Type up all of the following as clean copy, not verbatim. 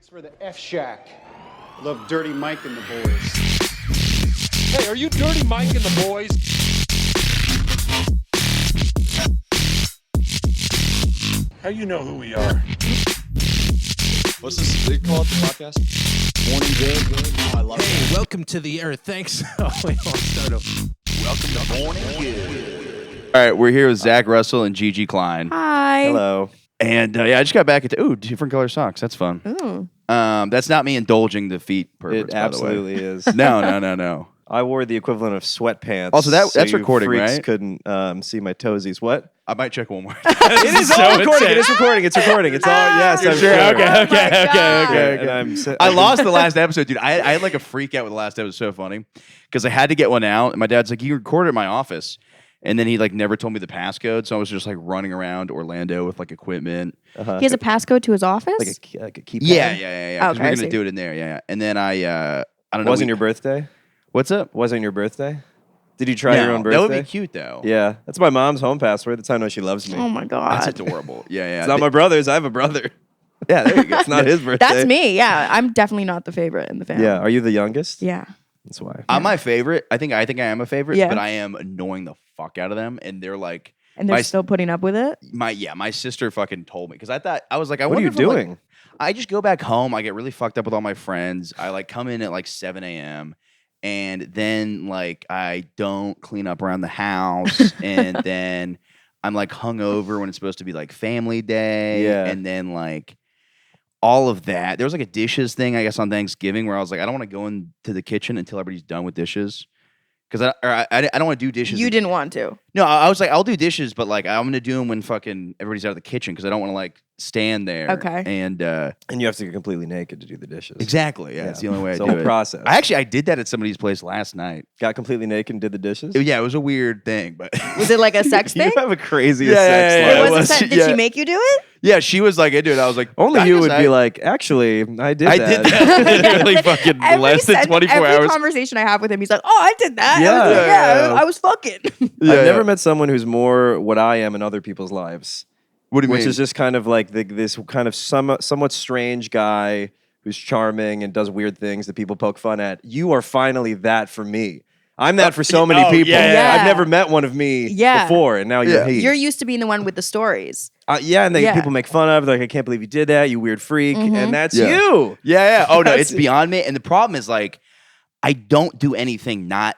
Thanks for the F Shack. Love Dirty Mike and the boys. Hey, are you Dirty Mike and the boys? How you know who we are? What's this big called, the podcast? Morning Good. Oh, I love Hey, welcome to the Earth. Thanks. Oh, wait, I'll start over. Welcome to Morning Good. All right, we're here with Zach Russell and Gigi Klein. Hi. Hello. And yeah, I just got back into different color socks. That's fun. Ooh. That's not me indulging the feet purpose. It absolutely is. No. I wore the equivalent of sweatpants. Also, that's you recording, freaks right? Couldn't see my toesies. What? I might check one more. It is all recording. It is recording. It's recording. It's all yes. I'm sure. Okay. And I'm I lost the last episode, dude. I had like a freak out with the last episode. It was so funny because I had to get one out, and my dad's like, "You recorded at my office," and then he like never told me the passcode, so I was just like running around Orlando with like equipment. He has a passcode to his office? like a keypad. Yeah. 'Cause Okay, we're I gonna see. do it in there. Yeah. And then I don't know. Wasn't your birthday? What's up? Wasn't your birthday? Did you try your own birthday? That would be cute though. Yeah, that's my mom's home password. That's how I know she loves me. Oh my God. That's adorable. Yeah. It's not my brother's. I have a brother. Yeah, there you go. It's not his birthday. That's me. Yeah. I'm definitely not the favorite in the family. Yeah. Are you the youngest? Yeah. That's why. I'm my favorite. I think I am a favorite, Yeah. but I am annoying the fuck out of them, and they're like And they're My- still putting up with it? my sister fucking told me because I was like, I What are wonder you if I'm, like- doing? I just go back home. I get really fucked up with all my friends. I like come in at like 7 a.m. and then like I don't clean up around the house, and then I'm like hungover when it's supposed to be like family day, Yeah. and then like all of that. There was like a dishes thing, I guess, on Thanksgiving where I was like, I don't want to go into the kitchen until everybody's done with dishes. Because I don't want to do dishes. You didn't want to. No, I was like, I'll do dishes, but like I'm gonna do them when fucking everybody's out of the kitchen because I don't want to like stand there. Okay. And And you have to get completely naked to do the dishes. exactly, yeah, it's the only way It's I the do whole it. process. I did that at somebody's place last night. Got completely naked and did the dishes. Yeah, it was a weird thing, but Was it like a sex You thing? have a crazy Yeah, sex yeah, life. It it wasn't was- sex. Did yeah. she make you do it? yeah, she was like, "Hey, dude," I was like, Only I you guess would be like, actually, I did that. I did that literally fucking less than 24 every hours. conversation I have with him, he's like, "Oh, I did that. Yeah. I was, Yeah. I was fucking." I've never met someone who's more what I am in other people's lives. What do you Which mean? is just kind of like this kind of somewhat strange guy who's charming and does weird things that people poke fun at. You are finally that for me. I'm that for so many oh, people. yeah. I've never met one of me Yeah. before, and now you're Yeah. he. You're used to being the one with the stories. Yeah, and Yeah. people make fun of it, like, I can't believe you did that, you weird freak, and that's Yeah. you. Yeah. Oh no, That's- it's beyond me. And the problem is like, I don't do anything not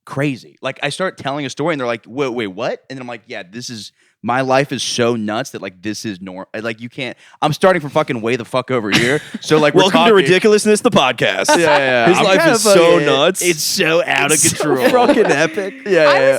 crazy. Like I start telling a story, and they're like, "Wait, what?" And then I'm like, "Yeah, this is my life is so nuts that like this is normal. Like you can't. I'm starting from fucking way the fuck over here. So like, we're Welcome talking, to Ridiculousness, the podcast. Yeah. His I'm life kinda is so fucking- nuts. It's so out of control. So fucking epic.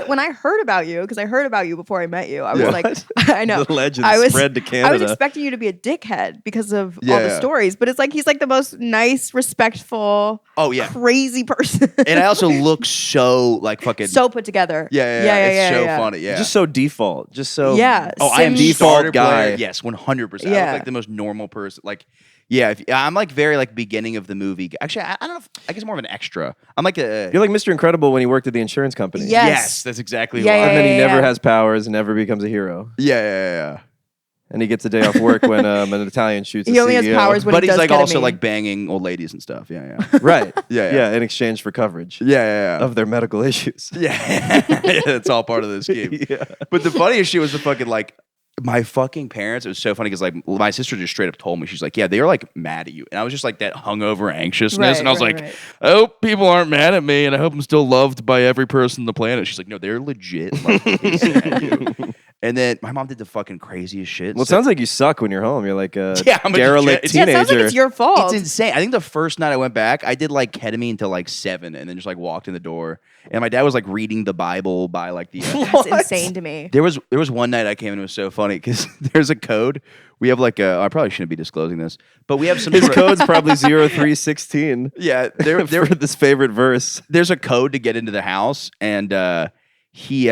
When I heard about you, because I heard about you before I met you, I was Yeah. like, I know. The legend I was, spread to I was Canada. expecting you to be a dickhead because of all Yeah. the stories, but it's like he's like the most nice, respectful, Oh yeah. crazy person. And I also look so like fucking. so put together. Yeah. It's so funny. Yeah. Just so default. Just so Yeah. Oh, I am Sims- default starter guy. player. Yes, 100%. I Yeah. look like the most normal person. Like, yeah, I'm like very like beginning of the movie. Actually, I don't know. I guess more of an extra. I'm like a. You're like Mr. Incredible when he worked at the insurance company. Yeah. Yes, that's exactly Yeah, what. And then he yeah, never yeah. has powers and never becomes a hero. Yeah. And he gets a day off work when an Italian shoots He a only has CEO. powers when But he he's does like also ketamine. like banging old ladies and stuff. Yeah. Right. Yeah. in exchange for coverage Yeah. of their medical issues. Yeah, it's all part of this game. Yeah. But the funniest shit was the fucking like my fucking parents. It was so funny because like my sister just straight up told me, she's like, "Yeah, they are like mad at you," and I was just like that hungover anxiousness, Right, and I was right, like, right. "I hope people aren't mad at me, and I hope I'm still loved by every person on the planet." She's like, "No, they're legit." Like, pissed at you. And then my mom did the fucking craziest shit. Well, it So- sounds like you suck when you're home. You're like a Yeah, I'm a derelict dege- Yeah, it teenager. sounds like it's your fault. It's insane. I think the first night I went back, I did like ketamine till like 7, and then just like walked in the door. And my dad was like reading the Bible by like the. That's insane to me. There was one night I came in, it was so funny because there's a code. We have like I probably shouldn't be disclosing this, but we have some. His sort of- code's probably 0316. Yeah, there for this favorite verse. there's a code to get into the house, and he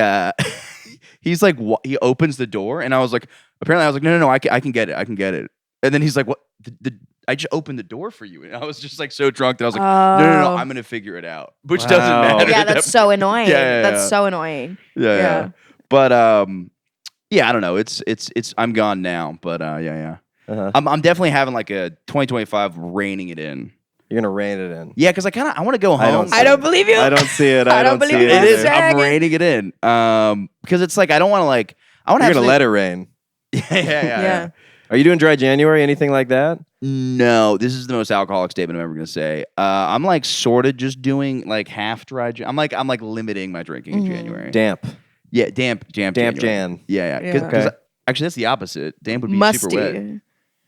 he's like he opens the door, and I was like, apparently I was like, no, I can get it, and then he's like, what? I just opened the door for you, and I was just like so drunk that I was like, no, Oh. I'm gonna figure it out, which Wow. doesn't matter. Yeah, that's so annoying. Yeah. That's so annoying. yeah. But yeah, I don't know. It's I'm gone now, but yeah. I'm definitely having like a 2025 reining it in. You're gonna rein it in. Yeah, because I want to go home. I don't believe you. I don't see it. I I don't don't see believe it. it. It is. Dragon. I'm reining it in. Because it's like I don't want to like. I want to You're have gonna let it rain. Yeah. Are you doing dry January? Anything like that? No, this is the most alcoholic statement I'm ever gonna say. I'm like sort of just doing like half dry. I'm like limiting my drinking in January. Damp. Yeah, damp January. Jan. Yeah. Yeah. Because actually, that's the opposite. Damp would be super wet. Musty.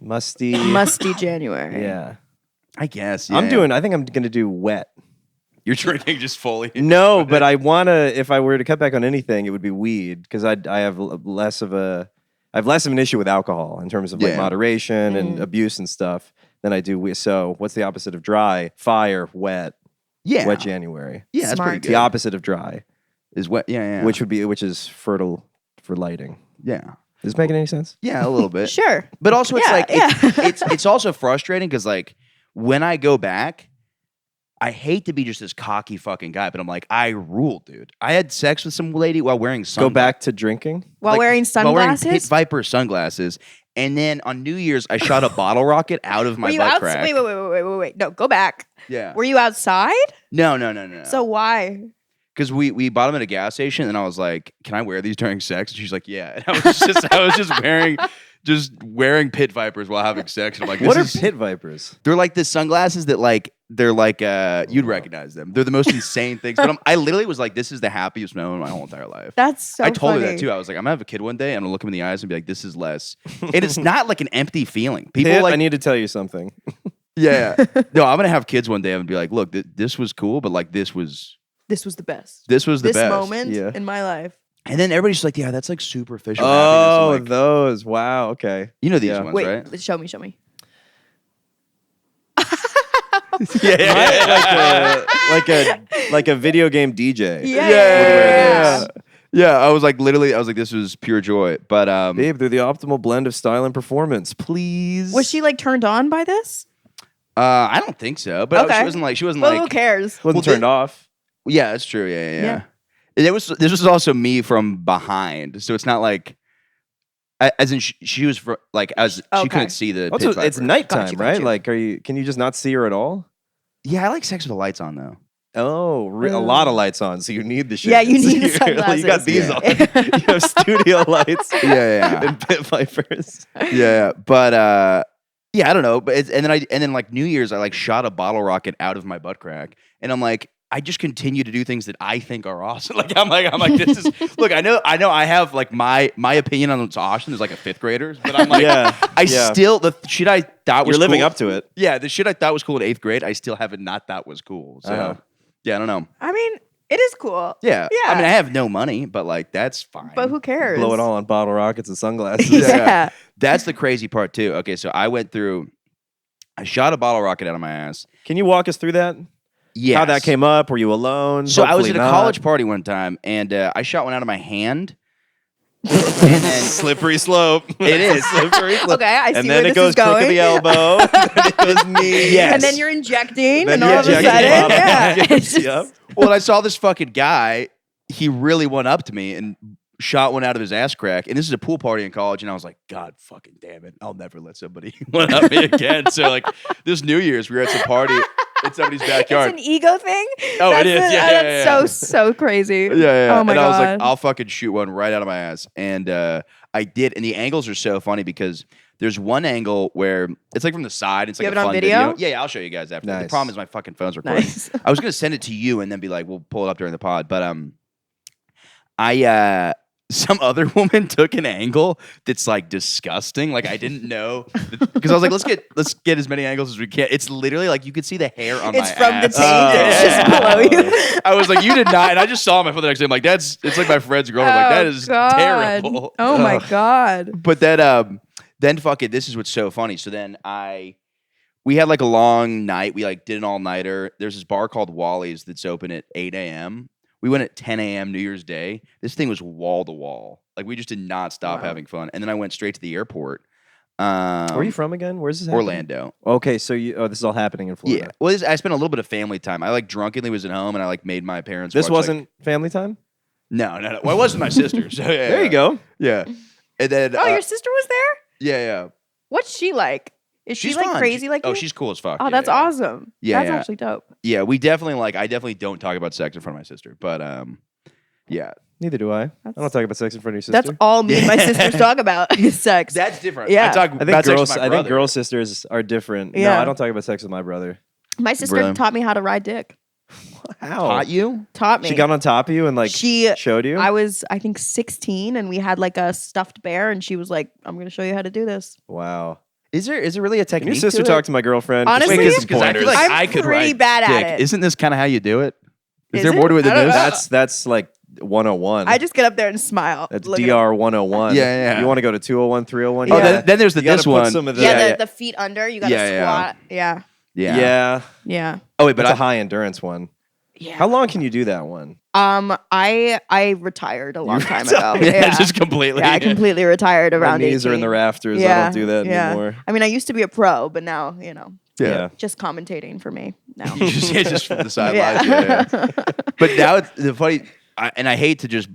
Musty. Musty January. Yeah. I guess. I think I'm gonna do wet. You're drinking just fully. No, but I wanna. If I were to cut back on anything, it would be weed because I have less of an issue with alcohol in terms of like moderation and abuse and stuff than I do weed. So what's the opposite of dry? Fire, wet. Yeah. Wet January. Yeah, that's Smart. pretty good. The opposite of dry, Is wet. Yeah. which is fertile for lighting. Yeah. Is this making any sense? Yeah, a little bit. Sure. But also, it's Yeah, like yeah. it's also frustrating because like when I go back, I hate to be just this cocky fucking guy, but I'm like, I rule, dude. I had sex with some lady while wearing sunglasses. Go back to drinking. While wearing While wearing sunglasses. Pit Viper sunglasses. And then on New Year's, I shot a bottle rocket out of my Were you butt outside? crack. Wait. No, go back. Yeah. Were you outside? No. So why? Because we bought them at a gas station, and I was like, "Can I wear these during sex?" And she's like, "Yeah." And I was just wearing Pit Vipers while having sex. And I'm like, What are pit vipers? They're like the sunglasses that like they're like you'd recognize them. They're the most insane things. But I literally was like, this is the happiest moment of my whole entire life. That's so I told her funny. that too. I was like, I'm gonna have a kid one day. I'm gonna look him in the eyes and be like, this is less. And it's not like an empty feeling. People Pip, like I need to tell you something. yeah. No, I'm gonna have kids one day and be like, look, this was cool, but like this was the best. the This best moment Yeah. in my life. And then everybody's just like, yeah, that's like superficial. Oh, happiness. I'm like, those. Wow. Okay. you know these Yeah. ones, Wait, right? show me. Like a video game DJ. Yeah. Yeah, I was like, this was pure joy. But Babe, they're the optimal blend of style and performance. Please. Was she like turned on by this? I don't think so. But Okay. she wasn't Well, like who cares? Wasn't Well, turned off? yeah, that's true. Yeah. Yeah. And this was also me from behind, so it's not like, as in she was like as she Okay. couldn't see the. Also, Pit it's Viper. nighttime, Got you. right? Like, can you just not see her at all? Yeah, I like sex with the lights on though. Oh, a lot of lights on, so you need the shit. Yeah, you need the You got sunglasses. these Yeah. on. You have studio lights. Yeah. And pit vipers. Yeah. But yeah, I don't know. But and then like New Year's, I like shot a bottle rocket out of my butt crack, and I'm like, I just continue to do things that I think are awesome. Like I'm like this is look. I know I have like my opinion on what's awesome is like a fifth grader's, but I'm like still the shit I thought was You're living cool- up to it. Yeah, the shit I thought was cool in 8th grade, I still haven't not thought was cool. So Uh-huh. yeah, I don't know. I mean, it is cool. Yeah. Yeah. I mean, I have no money, but like that's fine. But who cares? Blow it all on bottle rockets and sunglasses. Yeah. That's the crazy part too. Okay, so I shot a bottle rocket out of my ass. Can you walk us through that? Yes. How that came up? Were you alone? So I was Hopefully at a not. college party one time, and I shot one out of my hand. And then Slippery slope. It is. Slippery slope. Okay, I see And where then it this goes is going. crook of the elbow. Then it goes knee. Yes. And then you're injecting, Then and all you're of a injecting sudden, bottle yeah. rockets. It's just- Yep. well, I saw this fucking guy. He really went up to me and shot one out of his ass crack. And this is a pool party in college, and I was like, God fucking damn it. I'll never let somebody one up me again. So like this New Year's, we were at some party in somebody's backyard. It's an ego thing. Oh, That's it is. Yeah, that's yeah. so crazy. Yeah. Oh my and god. I was like, I'll fucking shoot one right out of my ass. And I did. And the angles are so funny because there's one angle where it's like from the side. It's like You have a it on fun video? Yeah, I'll show you guys after. The Nice. problem is my fucking phone's recording. Nice. I was gonna send it to you and then be like, we'll pull it up during the pod. But some other woman took an angle that's like disgusting. Like I didn't know because I was like, let's get as many angles as we can. It's literally like you could see the hair on It's my from the ass. tape. It's just below you. I was like, you did not, and I just saw my phone the next day. I'm like, it's like my friend's girlfriend. I'm like, that is God. terrible. Oh my god. But then fuck it. This is what's so funny. So then we had like a long night. We like did an all nighter. There's this bar called Wally's that's open at 8 a.m. We went at 10 a.m. New Year's Day. This thing was wall to wall. Like we just did not stop having fun. And then I went straight to the airport. Where are you from again? Where's this happening? Orlando. Okay, so this is all happening in Florida. Yeah. Well, I spent a little bit of family time. I like drunkenly was at home and I like made my parents. This watch, wasn't family time? No. Well, it was with my sister. So yeah, There you go. Yeah. And then Oh, your sister was there? yeah. What's she like? Is she She's like fun. crazy like you? Oh, she's cool as fuck. Oh, Yeah, that's yeah. awesome. Yeah, That's yeah. actually dope. Yeah, we definitely I definitely don't talk about sex in front of my sister, but yeah, Neither do I. I don't That's- talk about sex in front of your sister. That's all me and my sisters talk about is sex. that's different. Yeah. I talk I think about sex girls. with my I think brother. girl sisters are different. No, Yeah. I don't talk about sex with my brother. My sister Really? taught me how to ride dick. How? taught you. Taught me. She got on top of you and like She- showed you. I was, I think, 16, and we had like a stuffed bear, and she was like, "I'm gonna show you how to do this." Wow. Is there really a Can technique? your sister to talk it? to my girlfriend? Honestly, Just give some Because I feel pointers. like I'm I could pretty ride bad at dick. it. Isn't this kind of how you do it? Is Is there it? more to it than I don't this? know. that's like 101. I just get up there and smile. That's Look at DR 101. Yeah, yeah. You want to go to 201, 301? Oh, Yeah. then there's You gotta this put one. some of it. Yeah, the- the feet under. You gotta Yeah, yeah. squat. Yeah, yeah. Yeah. yeah, Oh wait, but That's I, a high endurance one. yeah. How long can you do that one? I retired a long time ago. yeah, Yeah, just completely. yeah, I completely retired My around knees are in the 18. rafters. I Yeah, don't do that yeah. anymore. I mean, I used to be a pro, but now, Yeah. just commentating for me now. just from the sidelines. Yeah. But now it's the funny, and I hate to just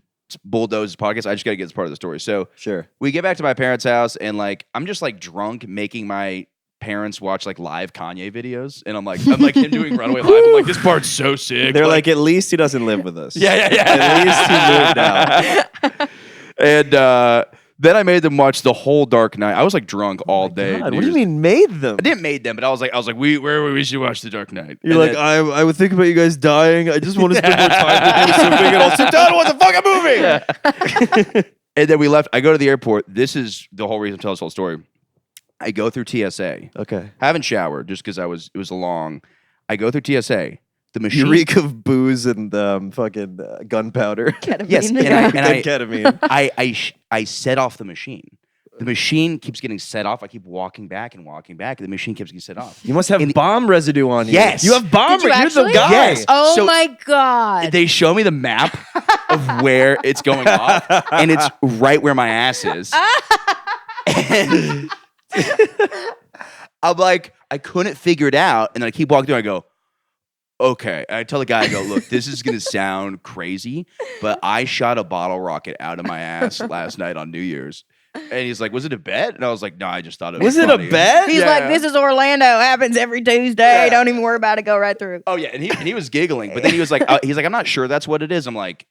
bulldoze this podcast. I just got to get this part of the story. So Sure. we get back to my parents' house, and like I'm just like drunk, making my parents watch like live Kanye videos, and I'm like him doing Runaway Live. I'm like, this part's so sick. They're like, at least he doesn't live with us. yeah. At least he moved out. And then I made them watch the whole Dark Knight. I was like drunk all day. God, New what do you Year's- mean made them? I didn't make them, but I was like, we should watch the Dark Knight. You're And like, then- I would think about you guys dying. I just want to spend more time with you. So we can all sit down and watch the fucking movie. And then we left. I go to the airport. This is the whole reason I'm telling this whole story. I go through TSA. Okay. Haven't showered just because it was long. I go through TSA. The machine. You reek of booze and fucking gunpowder. Ketamine. Yes, and And ketamine. I set off the machine. The machine keeps getting set off. I keep walking back. And the machine keeps getting set off. You must have In the- bomb residue on you. Yes. You have bomb Did you residue. You're the actually? guy. Yes. Oh So- my god! They show me the map of where it's going off, and it's right where my ass is. And I'm like, I couldn't figure it out, and then I keep walking through. And I go, okay. And I tell the guy, I go, look, this is gonna sound crazy, but I shot a bottle rocket out of my ass last night on New Year's. And he's like, was it a bet? And I was like, no, I just thought it was Was it a funny. bet? He's Yeah. like, "This is Orlando. Happens every Tuesday. Yeah. Don't even worry about it. Go right through." Oh yeah, and he was giggling, but then he was like, I'm not sure that's what it is. I'm like,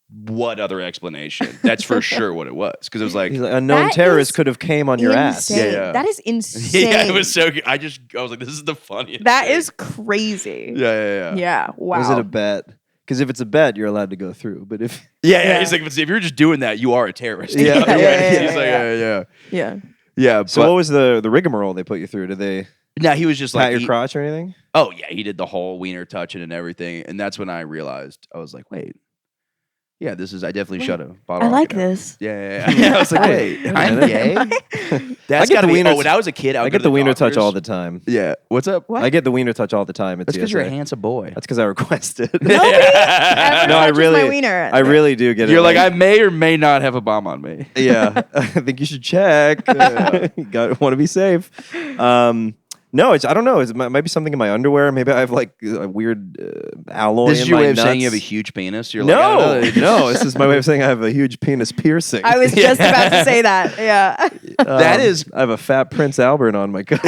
what other explanation? That's for sure what it was, because it was like, He's like, unknown That terrorist is could have came on your ass. Insane. Yeah, yeah. That is insane. yeah, it was so good. I was like, this is the funniest. That thing. is crazy. Yeah. Yeah. Wow. Was it a bet? Because if it's a bet, you're allowed to go through. But if Yeah. He's like, if you're just doing that, you are a terrorist. Yeah, You know? yeah, He's like, yeah. yeah. Yeah. so, But what was the rigmarole they put you through? Did they now he was just pat like, your crotch or anything? oh yeah, he did the whole wiener touching and everything, and that's when I realized I was like, wait, yeah, this is. I definitely shut a bottle. I like rocket out. this. Yeah. I was like, wait, I'm gay. That's get gotta the be. wiener Oh, when I was a kid, I, would I go get to the wiener touch doctors. all the time. Yeah. What's up? What? I get the wiener touch all the time. That's because you're a handsome boy. That's because I requested. Nobody ever No, I touches really, my wiener. I really do get it. You're like, I may or may not have a bomb on me. Yeah, I think you should check. You want to be safe. No, I don't know. It might be something in my underwear. Maybe I have like a weird alloy. This is in your my way of saying you nuts. have a huge penis. You're like, I No, don't know. no. This is my way of saying I have a huge penis piercing. I was just about to say that. Yeah. That is. I have a fat Prince Albert on my cock.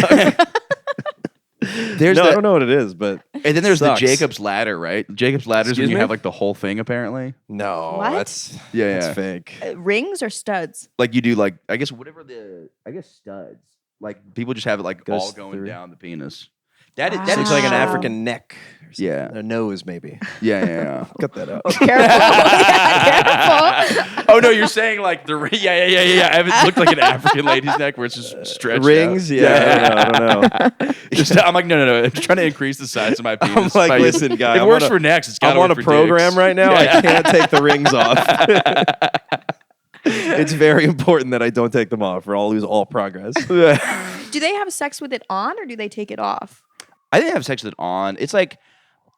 There's no, the, I don't know what it is, but and then there's Sucks. the Jacob's ladder, right? Jacob's ladder is when Excuse you me? have like the whole thing. Apparently, no, What? that's Yeah, that's yeah. fake. Rings or studs? like you do, like I guess studs. Like people just have it like Goes all going through. down the penis. That is Wow. that Looks is like an so- African neck. Or something. Yeah. A nose maybe. Yeah. Cut that out. Careful. Yeah, careful. Oh no, you're saying like the yeah. I haven't looked like an African lady's neck where it's just stretched Rings? out. Yeah, I don't know. Just, I'm like no. I'm trying to increase the size of my I'm penis. like, by- listen, guy. It I'm works on a- for necks. It's I'm got on a program right now. I can't take the rings off. It's very important that I don't take them off, or I'll lose all progress. Do they have sex with it on or do they take it off? I didn't have sex with it on. It's like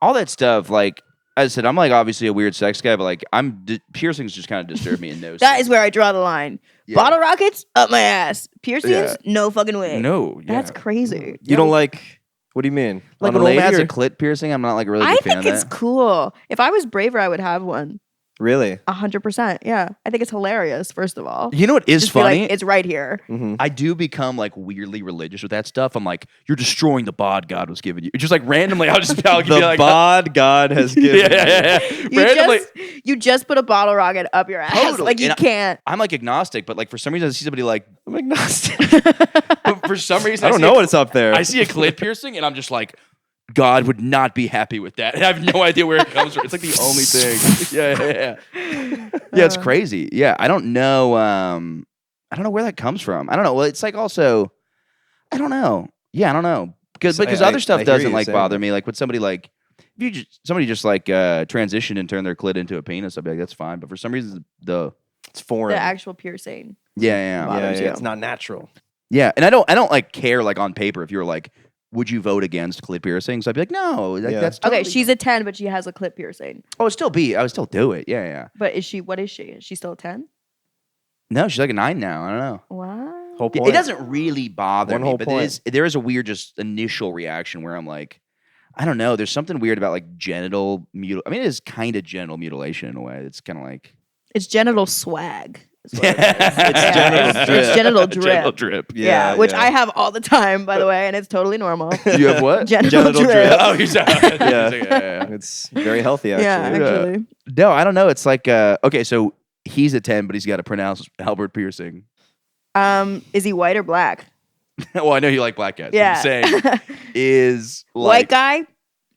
all that stuff. Like as I said, I'm like obviously a weird sex guy, but like piercings just kind of disturb me in those. That is where I draw the line. Yeah. Bottle rockets up my ass. Piercings, Yeah. no fucking way. No, yeah. That's crazy. You don't like? What do you mean? Like on when a a woman has lady? a clit piercing, I'm not like a really I big fan think of it's that. cool. If I was braver, I would have one. Really? 100%. Yeah. I think it's hilarious, first of all. You know what is Just be like, funny? it's right here. I do become like weirdly religious with that stuff. I'm like, you're destroying the bod God was giving you. It's just like randomly, I'll be The like, bod God has given. yeah. Randomly, You just put a bottle rocket up your ass. Totally. Like you And can't. I'm like agnostic, but like for some reason I see somebody like, I'm agnostic. but for some reason I don't know what's up there. I see a clit piercing and I'm just like, God would not be happy with that. And I have no idea where it comes from. It's like the only thing. Yeah, it's crazy. Yeah, I don't know. I don't know where that comes from. I don't know. Well, it's like also, I don't know. Yeah, I don't know because other stuff I hear doesn't you like saying bother that. me. Like when somebody like somebody just like transition and turn their clit into a penis, I'd be like, that's fine. But for some reason, It's foreign. The actual piercing. yeah. bothers you. It's not natural. Yeah, and I don't like care like on paper if you're like, would you vote against clit piercings? I'd be like, no, like, Yeah. that's Okay, totally she's a 10, but she has a clit piercing. I would still do it. Yeah. But what is she? Is she still a 10? No, she's like a 9 now. I don't know. Wow. Whole It point. doesn't really bother One me, whole but point. there is a weird just initial reaction where I'm like, I don't know. There's something weird about like genital I mean, it is kind of genital mutilation in a way. It's kind of like It's genital swag. is what it is. it's Yeah. It's genital drip. Genital drip. Yeah, which I have all the time, by the way, and it's totally normal. You have what? Genital drip. Oh, you're sorry. Yeah. It's very healthy, actually. Yeah, actually. No, I don't know. It's like okay, so he's a 10, but he's got a pronounced Albert piercing. Is he white or black? Well, I know you like black guys. Yeah. I'm saying is White like guy,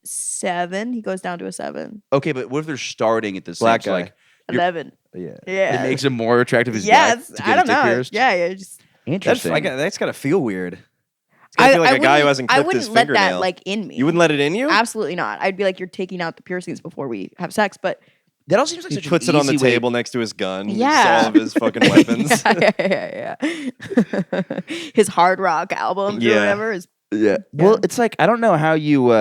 7. He goes down to a 7. okay, but what if they're starting at the Black same guy. like You're- 11. Yeah. Yeah. it makes him more attractive as Yes. black to get I don't his dick know. pierced? Yeah. Just Interesting. That's gotta feel weird. It's gotta feel like a guy who hasn't I clipped wouldn't his let fingernail. that like in me. You wouldn't let it in you? Absolutely not. I'd be like, you're taking out the piercings before we have sex. But that all seems like He such puts an it on the easy way- table next to his gun. Yeah. All of his fucking weapons. yeah. His hard rock albums or Yeah. whatever is. Yeah. Well, it's like I don't know how you.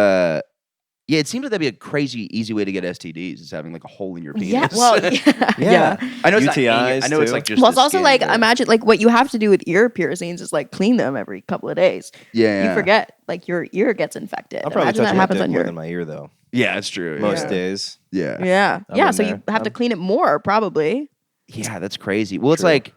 Yeah, it seems like that'd be a crazy easy way to get STDs. Is having like a hole in your penis. Yeah. Well. Yeah. I know it's not UTIs I know it's too. like just. Well, it's the also skin, like but- imagine like what you have to do with ear piercings is like clean them every couple of days. Yeah. You forget like your ear gets infected. I'll probably Imagine touch that my happens dick on more your. than my ear, though. Yeah, it's true. Most yeah. days. Yeah. Yeah. I'm Yeah. in So there. you have to clean it more probably. Yeah, that's crazy. Well, it's True. like,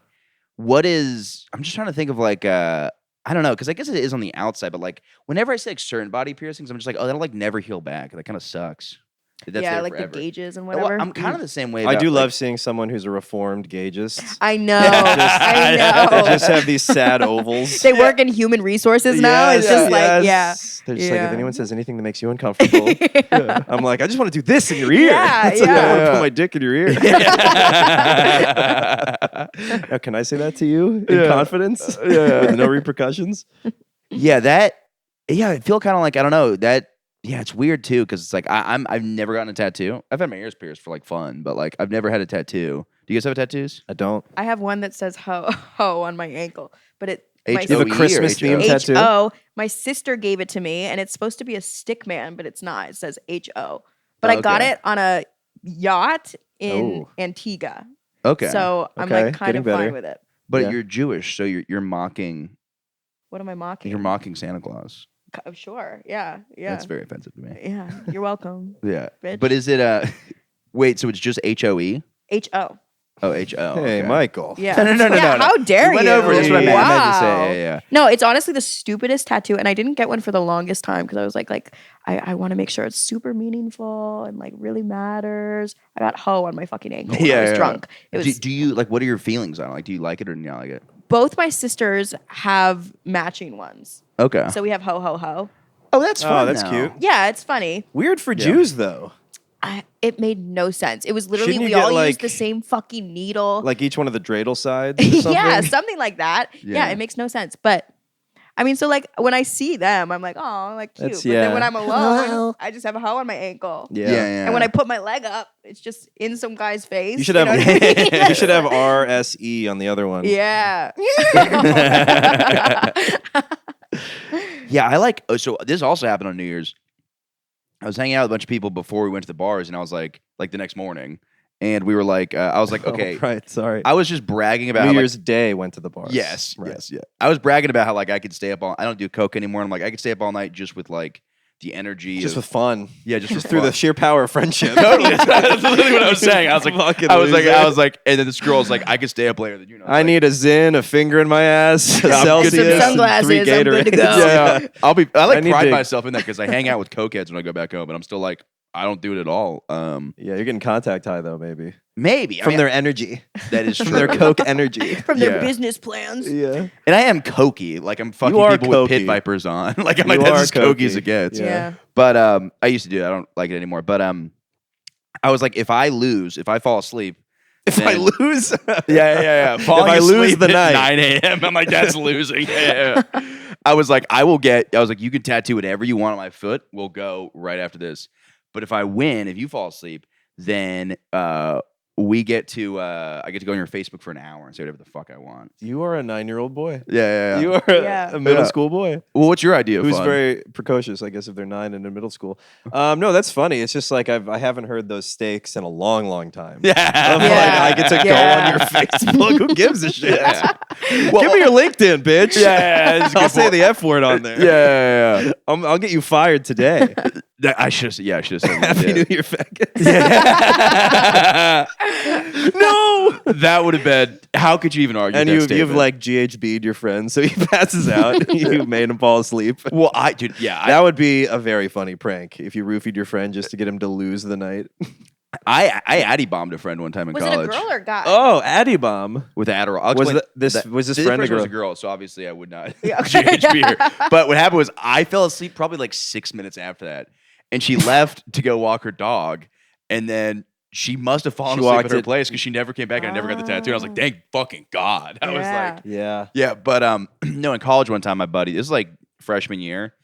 what is? I'm just trying to think of like, I don't know, because I guess it is on the outside, but like, whenever I say like certain body piercings, I'm just like, oh, that'll like never heal back. That kind of sucks. That's Yeah, there like forever. the gauges and Well, whatever. I'm kind of the same way. I about, do like- love seeing someone who's a reformed gaugist. I know. I know. They just have these sad ovals. They work in human resources now. It's just like, yeah. They're just like, Yeah. if anyone says anything that makes you uncomfortable, I'm like, I just want to do this in your ear. Yeah, That's like, I want to yeah. put my dick in your ear. Now, can I say that to you in confidence? With no repercussions? Yeah, I feel kind of like I don't know that. Yeah, it's weird too because it's like I've never gotten a tattoo. I've had my ears pierced for like fun, but like I've never had a tattoo. Do you guys have tattoos? I don't. I have one that says ho on my ankle, but it. H-O-E my You have a or Christmas H-O? theme tattoo? H-O. My sister gave it to me, and it's supposed to be a stick man, but it's not. It says H-O. But I got Okay. it on a yacht in Oh. Antigua. Okay, So I'm Okay, like kind getting of better. fine with it. but Yeah. you're Jewish, so you're mocking What am I mocking? Santa Claus. Sure. Yeah. Yeah. That's very offensive to me. Yeah. You're welcome. Yeah, Bitch. but is it wait? So it's just H-O-E? H-O. Oh, H-O. Hey, okay. Michael. Yeah. No. Yeah, how dare You went you? over it. That's what I meant to Wow. say. Yeah. No, it's honestly the stupidest tattoo, and I didn't get one for the longest time because I was like I want to make sure it's super meaningful and like really matters. I got ho on my fucking ankle when I was drunk. It was Do you like? What are your feelings on it? Like, do you like it or do you not like it? both my sisters have matching ones, Okay. so we have ho ho ho. Oh, that's fun. Oh, that's though. cute. Yeah, it's funny. Weird for Jews, though. It made no sense. It was literally Shouldn't we you get, all like- used the same fucking needle. Like each one of the dreidel sides or something? Yeah, something like that. Yeah. Yeah, it makes no sense. But I mean, so like when I see them, I'm like, oh, like cute. That's- But then yeah. when I'm alone, I just have a hoe on my ankle. Yeah. And when I put my leg up, it's just in some guy's face. You should know have what I mean? you should have RSE on the other one. Yeah. Yeah, I like. Oh, so this also happened on New Year's. I was hanging out with a bunch of people before we went to the bars, and I was like the next morning, and we were like, I was like, okay, Oh, right. Sorry. I was just bragging about New how, like, Year's Day went to the bars. Yes, Right. yes, yeah. I was bragging about how like I could stay up all. I don't do coke anymore. And I'm like I could stay up all night just with like the energy. Just of, with fun. Yeah, just through the sheer power of friendship. Totally. That's literally what I was saying. I was like, Fucking I was loser. like, and then this girl's like, I could stay up later than you know. I need a Zin, a finger in my ass, a Celsius, Some and sunglasses, 3 I'm good to Gatorades. go. Yeah, I I need pride to- myself in that because I hang out with cokeheads when I go back home, but I'm still like, I don't do it at all. Yeah, you're getting contact high though, maybe Maybe from their energy, that is true. from their coke energy. From their Yeah. business plans. Yeah, And I am cokey. Like I'm fucking You are people with pit cokey. vipers on. Like I'm You like that's are as cokey as cokey. it gets. Yeah. But I used to do it. I don't like it anymore. But I was like, if I fall asleep. if I lose, Yeah. Falling I lose asleep the at night. 9 a.m. I'm like, that's losing. Yeah. I was like, I was like, you can tattoo whatever you want on my foot. We'll go right after this. But if I win, if you fall asleep, then we get to I get to go on your Facebook for an hour and say whatever the fuck I want. you are a 9-year-old boy. Yeah. You are Yeah. a middle Yeah. school boy Well, what's your idea of who's fun? very precocious, I guess, if they're 9 and in middle school. No, that's funny. It's just like I haven't heard those stakes in a long, long time. Yeah. Of, like, Yeah. I get to go Yeah. on your Facebook. Who gives a shit? Yeah. Give me your LinkedIn, bitch. Yeah, that's a good I'll say point. the F word on there. Yeah. I'll get you fired today. I should have said that. Happy Yeah. New Year, faggot. No, that would have been. How could you even argue? And that you've statement? like GHB'd your friend, so he passes out. You made him fall asleep. Well, yeah, That would be a very funny prank if you roofied your friend just to get him to lose the night. I addy bombed a friend one time in Was it college a girl or guy? Oh, Addy Bomb. with Adderall. I'll Was explain- this that- was this this friend a person was girl? a girl, so obviously I would not Yeah, okay. GHB her. But what happened was I fell asleep probably like 6 minutes after that, and she left to go walk her dog, and then she must have fallen She asleep walked at her it- place because she never came back and I never got the tattoo. And I was like, thank fucking God. I was Yeah. like, Yeah. yeah, but no, in college one time, my buddy, this is like freshman year,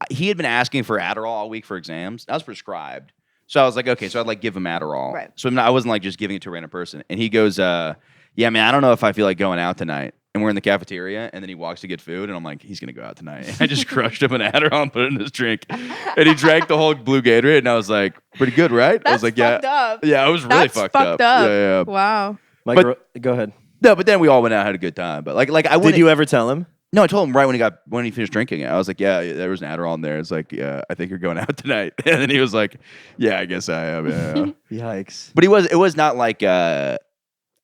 he had been asking for Adderall all week for exams. I was prescribed. So I was like, okay, so I'd like give him Adderall. Right. So I wasn't like just giving it to a random person. And he goes, yeah, man, I don't know if I feel like going out tonight. And we're in the cafeteria, and then he walks to get food, and I'm like, he's gonna go out tonight. And I just crushed him an Adderall and put it in his drink. And he drank the whole blue Gatorade, and I was like, pretty good, right? I was That's like, fucked yeah. up. Yeah, I was really That's fucked fucked up. up. Yeah. Wow. Go ahead. No, but then we all went out, had a good time. But like I wouldn't. Did you ever tell him? No, I told him right when he finished drinking it. I was like, yeah, there was an Adderall in there. It's like, yeah, I think you're going out tonight. And then he was like, yeah, I guess I am. Yeah. Yikes. But it was not like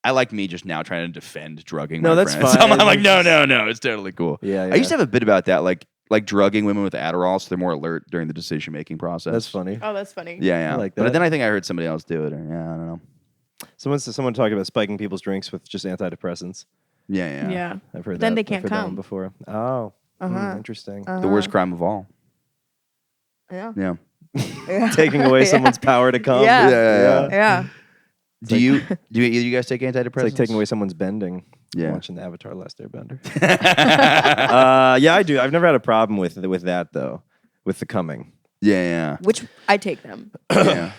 I like me just now trying to defend drugging. No, my that's friends. fine. I'm like, no, it's totally cool. Yeah, I used to have a bit about that, like drugging women with Adderall, so they're more alert during the decision making process. That's funny. Oh, that's funny. Yeah. I like But that. then I think I heard somebody else do it. Or, yeah, I don't know. Someone talking about spiking people's drinks with just antidepressants. Yeah. Yeah. I've heard that. Then they I've can't heard that one come. before. Oh, Uh-huh. interesting. The worst crime of all. Yeah. Yeah. Taking away someone's power to come. Yeah. Yeah. Yeah. Do you guys take antidepressants? It's like taking away someone's bending. Yeah. Watching the Avatar Last Airbender. Yeah, I do. I've never had a problem with that though. With the coming. Yeah. Which I take them. Yeah.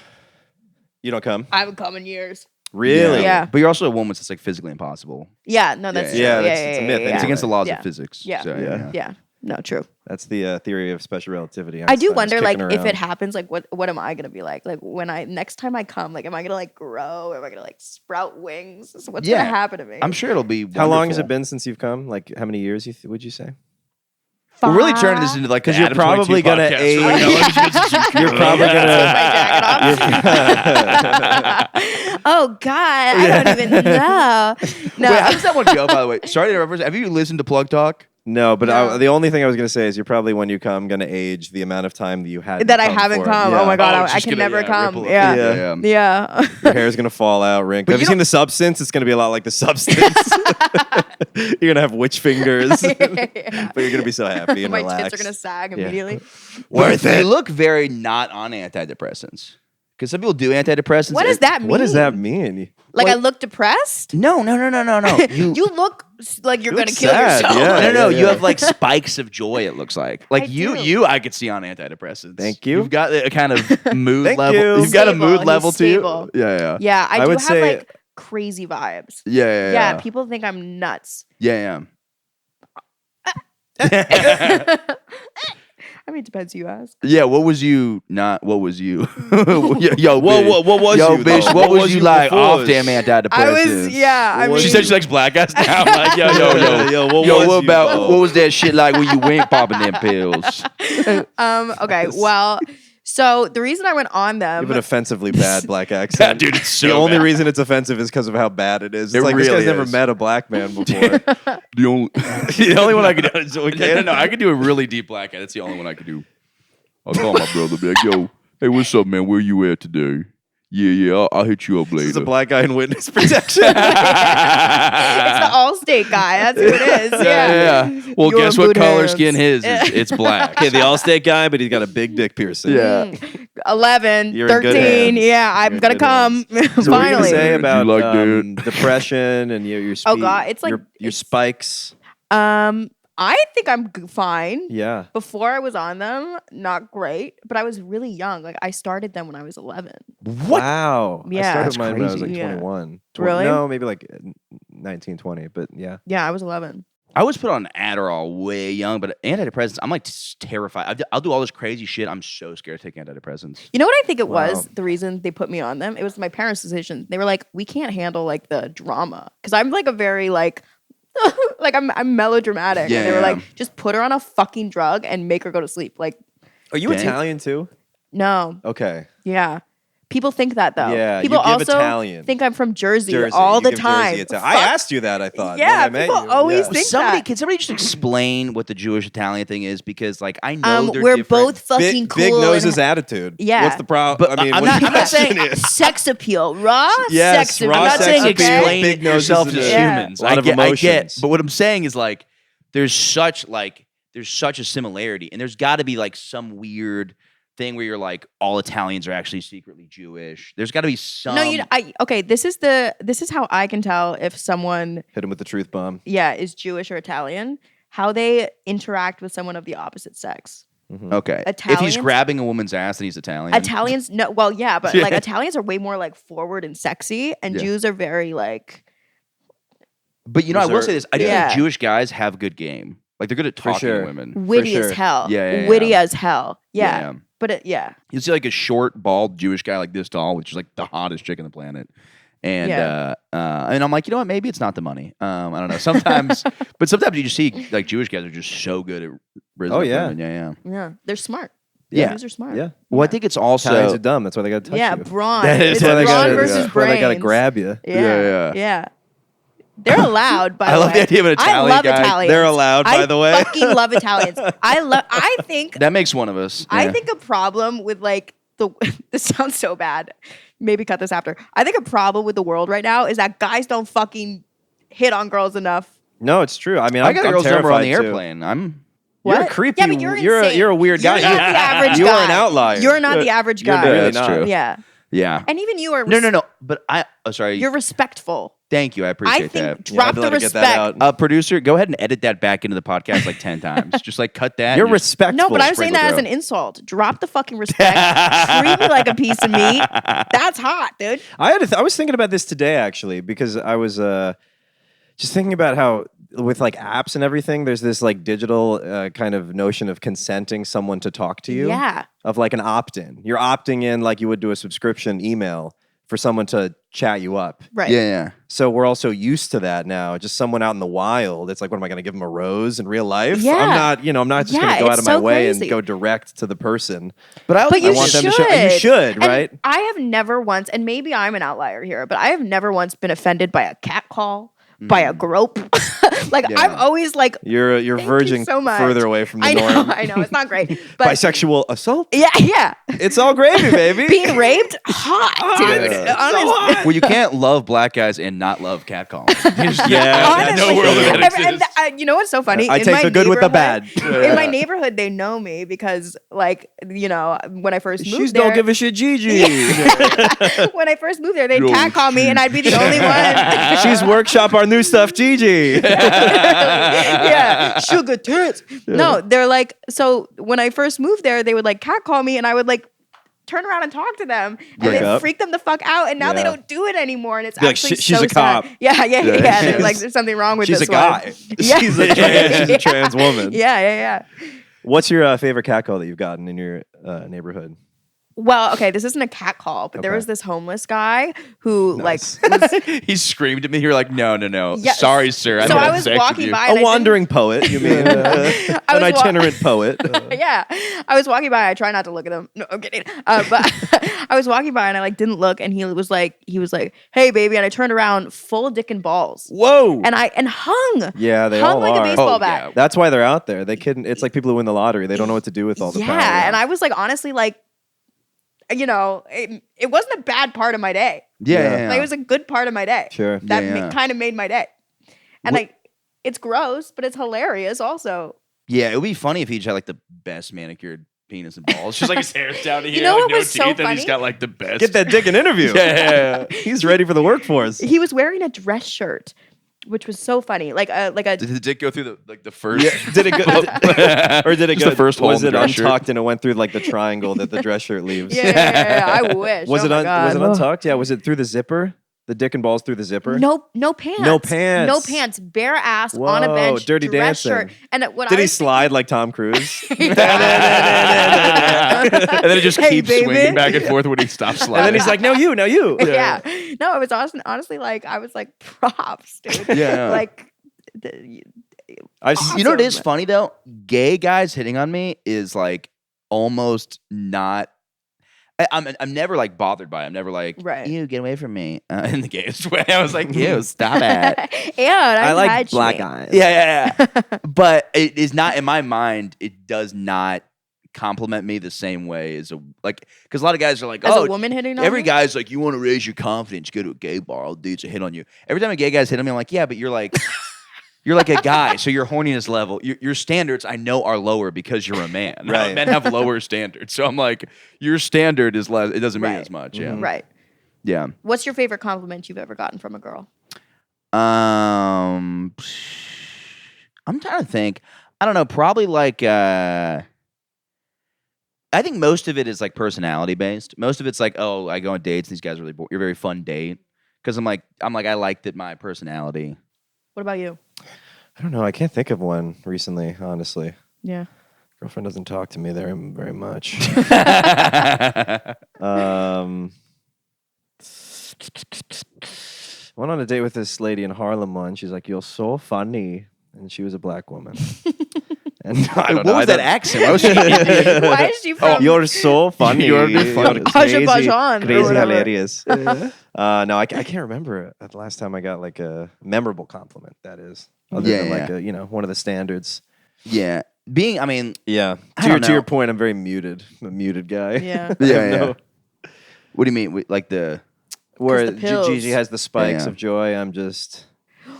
You don't come? I haven't come in years. Really? Yeah. But you're also a woman, so it's like physically impossible. Yeah. No, that's Yeah, true. it's a myth. Yeah. It's against the laws Yeah. of physics. Yeah. So, Yeah. Yeah. No, true. That's the theory of special relativity. I do Einstein's wonder, like, kicking if it around. happens, like, what am I gonna be like? Like, when next time I come, like, am I gonna like grow? Am I gonna like sprout wings? So what's Yeah. gonna happen to me? I'm sure it'll be. How long has it wonderful. been since you've come? Like, how many years would you say? We're really turning this into like the 'Cause you're Adam probably 22 gonna podcast age- right now. Let me just- You're probably Oh God, I don't even know. No, Wait, how does that one go? By the way, sorry to interrupt. Have you listened to Plug Talk? No, but No. the only thing I was going to say is you're probably, when you come, going to age the amount of time that you had. that I haven't come. Oh my God, Oh, it's I just can gonna, never come. ripple Yeah. effect. Yeah. Your hair's going to fall out, wrinkle. But Have you you seen The Substance? It's going to be a lot like The Substance. You're going to have witch fingers, Yeah. but you're going to be so happy and My relaxed. tits are gonna sag Yeah. immediately. Worth it. You look very not on antidepressants. Because some people do antidepressants. What does that mean? What does that mean? Like, I look depressed? No. You look like you're You gonna look kill sad, yourself. yeah. No. You have like spikes of joy. It looks like I you. do. I could see on antidepressants. Thank you. You've got a kind of mood Thank level. you. You've got a Stable. mood He's level to you. stable. Yeah. Yeah, I I do would have say- like crazy vibes. Yeah. Yeah, people think I'm nuts. Yeah. I mean, it depends who you ask. Yeah, what was you not? What was you? Yo, What was yo, you, bitch, though? what was you like before? off damn antidepressants? I was, yeah. I mean, She said she likes black guys now. I'm like, yo, Yo, what yo, was what you, about though? what was that shit like when you went popping them pills? Okay. Well, so the reason I went on You have them. an offensively bad black accent. Dude, it's so the only bad. reason it's offensive is because of how bad it is. It's It like this really guy's never is. met a black man before. The only, The only one I can do is okay. no, I could do a really deep black guy. That's the only one I could do. I'll call my brother, be like, yo, hey, what's up, man? Where you at today? Yeah, I'll hit you up later. This is a black guy in witness protection. It's the Allstate guy. That's who it is. yeah. Well, You're guess in what good color hands. skin his is? It's black. Okay, the Allstate guy, but he's got a big dick piercing. Yeah. 11, You're in good 13. hands. Yeah, I'm You're in gonna good come. So what are you gonna Finally. say You about like that? depression and your Oh, God, it's like- your it's- spikes? I think I'm fine. Yeah. Before I was on them, not great, but I was really young. Like I started them when I was 11. Wow. Yeah. I started That's mine when I was crazy. like Yeah. 21. Really? No, maybe like 19, 20, but yeah. Yeah, I was 11. I was put on Adderall way young, but antidepressants, I'm like terrified. I'll do all this crazy shit. I'm so scared to take antidepressants. You know what I think it Wow. was? The reason they put me on them? It was my parents' decision. They were like, we can't handle like the drama. Because I'm like a very like like I'm melodramatic. Yeah, And they were yeah. like, just put her on a fucking drug and make her go to sleep. Like, Are you Dang. Italian too? no. Okay. Yeah. People think that though. Yeah, People you give also Italian. think I'm from Jersey, Jersey. all You the give time. Jersey Fuck. I asked you that, I thought. when Yeah, I met people you. always Yeah. think Somebody that. can somebody just explain what the Jewish Italian thing is? Because like I know they're we're different. both fucking Big, cool. big and- noses attitude. Yeah. What's the problem? But I mean, I'm what not- the I'm not question saying is. sex appeal, raw Yes, sex appeal. raw I'm not sex saying appeal, explain big noses yourself is to a- Yeah. humans. A lot of I get, emotions. but what I'm saying is like there's such a similarity, and there's got to be like some weird thing where you're like all Italians are actually secretly Jewish. There's got to be some. No, okay. This is how I can tell if someone, Hit him with the truth bomb. is Jewish or Italian. How they interact with someone of the opposite sex. Okay. If he's Italians- grabbing a woman's ass, then he's Italian. Italians, no, well, yeah, but Yeah. like Italians are way more like forward and sexy, and Yeah. Jews are very like, But I will say this: I do Yeah. think Jewish guys have good game. Like they're good at talking sure. to women. witty sure. as hell. Yeah. Witty as hell. Yeah. Yeah. But yeah. You see like a short, bald Jewish guy like this tall, which is like the hottest chick on the planet. And and I'm like, you know what? Maybe it's not the money. I don't know. Sometimes, but sometimes you just see like Jewish guys are just so good at rizzing Oh, up yeah. women. Yeah. Yeah. They're smart. Yeah. Jews are smart. Yeah. Well, I think it's also Italians are dumb. That's why they got to touch Yeah, you. brawn. That is It's why they brawn gotta- versus That's why brains. they got to grab you. Yeah. Yeah. They're allowed, by I the way. love the idea of an I Italian love guy. Italians. They're allowed, by the way. I fucking love Italians. I think that makes one of us. I Yeah. think a problem with like this sounds so bad. Maybe cut this after. I think a problem with the world right now is that guys don't fucking hit on girls enough. No, it's true. I mean, I got a I'm girl's number on the terrified, too. airplane. I'm. You're a What? creepy. Yeah, but you're you're insane. a weird guy. You're not the average you guy. are an outlier. You're not the average You're guy. really that's not. true. Yeah. Yeah. And even you are No. But sorry. You're respectful. Thank you. I I appreciate think that. drop had to the let her get that respect. out. Producer, go ahead and edit that back into the podcast like 10 times. Just like cut that. You're and just- respectful. No, but I'm saying Sprinkle that as girl. an insult. Drop the fucking respect. Treat me like a piece of meat. That's hot, dude. I was thinking about this today actually because I was just thinking about how with like apps and everything, there's this like digital kind of notion of consenting someone to talk to you. Yeah. Of like an opt-in. You're opting in like you would do a subscription email for someone to chat you up. Right. Yeah. So we're all so used to that now. Just someone out in the wild. It's like, what am I going to give them a rose in real life? Yeah. I'm not just going Yeah, to go out it's of my so way crazy. and go direct to the person. But you want them should. to show. You should, And right? I have never once, and maybe I'm an outlier here, but I have never once been offended by a cat call, by a grope. Like Yeah. I'm always like, You're Thank you verging so much. further away from the I know, norm. I know, it's not great, but Bisexual assault. yeah, It's all gravy, baby. being raped, hot, dude. Yeah. Honestly. Well, you can't love black guys and not love catcalling. Yeah. Honestly, no world of that and exists. you know what's so funny? I In take my the good with the bad. neighborhood- In my neighborhood, they know me because, like, when I first moved She's there, don't give a shit, Gigi. when I first moved there, they'd Yo, catcall me, and I'd be the only one. She's workshop our new stuff, Gigi. Yeah, sugar tits. No, they're like, so when I first moved there, they would like catcall me, and I would like turn around and talk to them, and Break it up. freak freak them the fuck out. And now they Yeah. don't do it anymore, and it's Be like, actually she's so a cop. sad. Yeah. Yeah. They're like, there's something wrong with She's this a guy. one. Yeah. She's a trans woman. Yeah. What's your favorite catcall that you've gotten in your neighborhood? Well, okay, this isn't a cat call, but there Okay. was this homeless guy who Nice. He screamed at me. You're like, no. Yeah, Sorry, sir. so don't I have was sex with walking you." by and A wandering poet, you mean? I An was wa- itinerant poet. yeah, I was walking by. I try not to look at him. No, I'm kidding. But I was walking by and I like didn't look, and he was like, "Hey, baby," and I turned around, full dick and balls, Whoa. and hung. Yeah, they hung all like are. a baseball Oh, bat. yeah. That's why they're out there. They couldn't. It's like people who win the lottery. They don't know what to do with all the power. Yeah, and I was like, honestly, like, you know, it wasn't a bad part of my day. Yeah. Like, it was a good part of my day. Sure. That Yeah. kind of made my day, and like, it's gross, but it's hilarious also. Yeah, it would be funny if he just had like the best manicured penis and balls. Just like his hair's down to here, know like what no was so teeth, and he's funny? got like the best. Get that dick an interview. Yeah. He's ready for the workforce. He was wearing a dress shirt, which was so funny, like a Did the dick go through the first? Did it go? Or did it Just go? the first hole was in it the dress shirt? untucked and it went through like the triangle that the dress shirt leaves? yeah, I wish. Was Oh it my God. was it untucked? Yeah. Was it through the zipper? The dick and balls through the zipper? No pants. No pants. No pants. Bare ass on a Whoa, bench. Dirty dress Dancing. shirt. And what Did I he was slide like Tom Cruise? And then it just Hey, keeps baby. swinging back and forth when he stops sliding. And then he's like, "No, you, no, you." yeah. No, it was honestly like I was like props, dude. Yeah. Like You know what is Awesome. funny though? Gay guys hitting on me is like almost not. I'm never like bothered by it. I'm never like, Right. "Ew, get away from me," in the gayest way. I was like, "Ew, stop it." yeah, I like touch black me. eyes. Yeah. But it is not in my mind. It does not compliment me the same way as because a lot of guys are like, As "Oh, a woman hitting on every you? guy's like, you want to raise your confidence, go to a gay bar, all dudes will hit on you." Every time a gay guy's hit on me, I'm like, "Yeah, but you're like." You're like a guy, so your horniness level, your standards, I know, are lower because you're a man. Right. Men have lower standards, so I'm like, your standard is less. It doesn't mean Right. as much. Yeah, Right. yeah. What's your favorite compliment you've ever gotten from a girl? I'm trying to think. I don't know. Probably like. I think most of it is like personality based. Most of it's like, oh, I go on dates. These guys are really. You're a very fun date because I'm like, I like that my personality. What about you? I don't know. I can't think of one recently, honestly. Yeah. Girlfriend doesn't talk to me very much. Went on a date with this lady in Harlem once. She's like, "You're so funny," and she was a black woman. And I don't What know. was that accent? Why was she Indian? Why is she from? You're so funny. You're funny. crazy, Azerbaijan or crazy whatever. hilarious. No, I can't remember the last time I got like a memorable compliment. That is, other Yeah, than like yeah. one of the standards. Yeah, I mean, Yeah. I don't To your know. point, I'm very muted. I'm a muted guy. Yeah. I have Yeah, no- what do you mean? Like the Where the pills. Gigi has the spikes Yeah. of joy, I'm just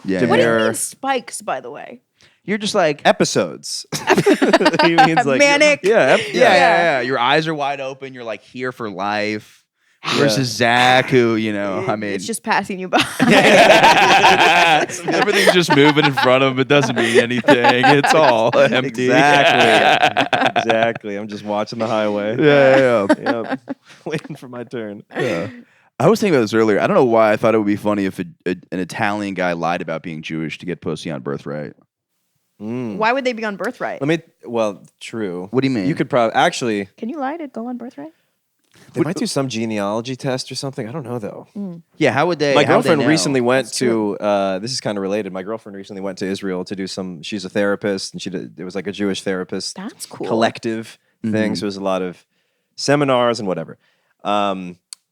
yeah. What do you Demure. mean spikes, by the way? You're just like episodes. He means like Manic. Yeah, yeah. Your eyes are wide open. You're like here for life. Versus Zach, who I mean, It's just passing you by. everything's just moving in front of him. It doesn't mean anything. It's all empty. Exactly. Exactly. I'm just watching the highway. Yeah. Yep. Waiting for my turn. I was thinking about this earlier. I don't know why I thought it would be funny if an Italian guy lied about being Jewish to get pussy on birthright. Why would they be on birthright? True. What do you mean? You could probably actually. Can you lie to go on birthright? They might do some genealogy test or something. I don't know though. Yeah, how would they? My how would they girlfriend know? recently went to. This is kind of related. My girlfriend recently went to Israel to do some. She's a therapist, and it was like a Jewish therapist. That's cool. Collective thing. So it was a lot of seminars and whatever.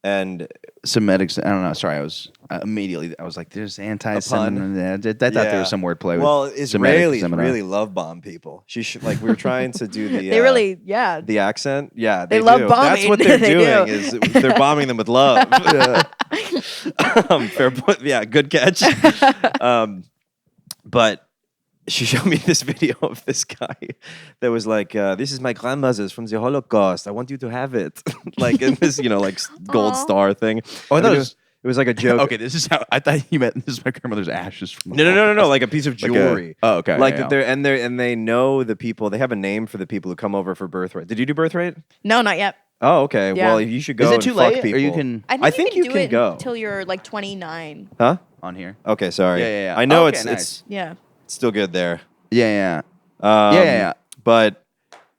And Semitic. I don't know. Sorry, I was like, "There's anti-Semitic." I thought there Yeah. was some wordplay. well, with Semitic Israelis seminar. really love bomb people. We were trying to do the. They really, yeah. The accent, yeah, They love do. bombing. That's what they're They doing. do. Is they're bombing them with love. Fair point. Yeah, good catch. But she showed me this video of this guy that was like, "This is my grandmother's from the Holocaust. I want you to have it." Like in this, gold star thing. Oh, I And thought it was like a joke. Okay, this is how I thought you meant. This is my grandmother's ashes from. No. Like a piece of Like a- jewelry. oh, okay, Like yeah. that they know the people. They have a name for the people who come over for birthright. Did you do birthright? No, not yet. Oh, okay. Yeah. Well, you should go. Is it and too fuck late? Or people. you can I think you do can it go. until you're like 29. Huh? on here. Okay, sorry. Yeah. I know Okay, it's nice. Yeah. still good there. Yeah. Yeah. But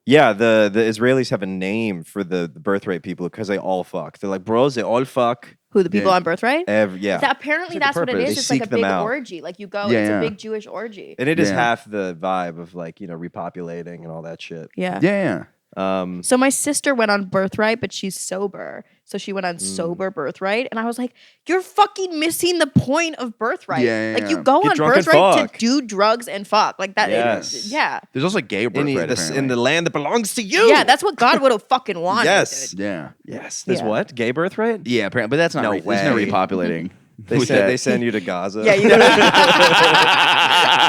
Yeah, the Israelis have a name for the birth rate people because they all fuck. They're like, bros, they all fuck. Who, the people Yeah. on Birthright? Yeah. Apparently It's like that's what it purpose. is. They It's like seek a them big out. orgy. Like you go, Yeah, it's yeah. a big Jewish orgy. And it is Yeah. half the vibe of like, repopulating and all that shit. Yeah. Yeah. So my sister went on Birthright, but she's sober. So she went on sober Birthright. And I was like, you're fucking missing the point of Birthright. Yeah, Like yeah. you go Get on drunk and Birthright fuck. to do drugs and fuck. Like that. Yes. Yeah. There's also gay In birthright. the apparently. land that belongs to you. Yeah, that's what God would have fucking wanted. Yes. Dude. Yeah. Yes. There's Yeah. what? Gay birthright? Yeah, apparently, but that's not. No There's no way. repopulating. They with send that. they send you to Gaza. Yeah, you go to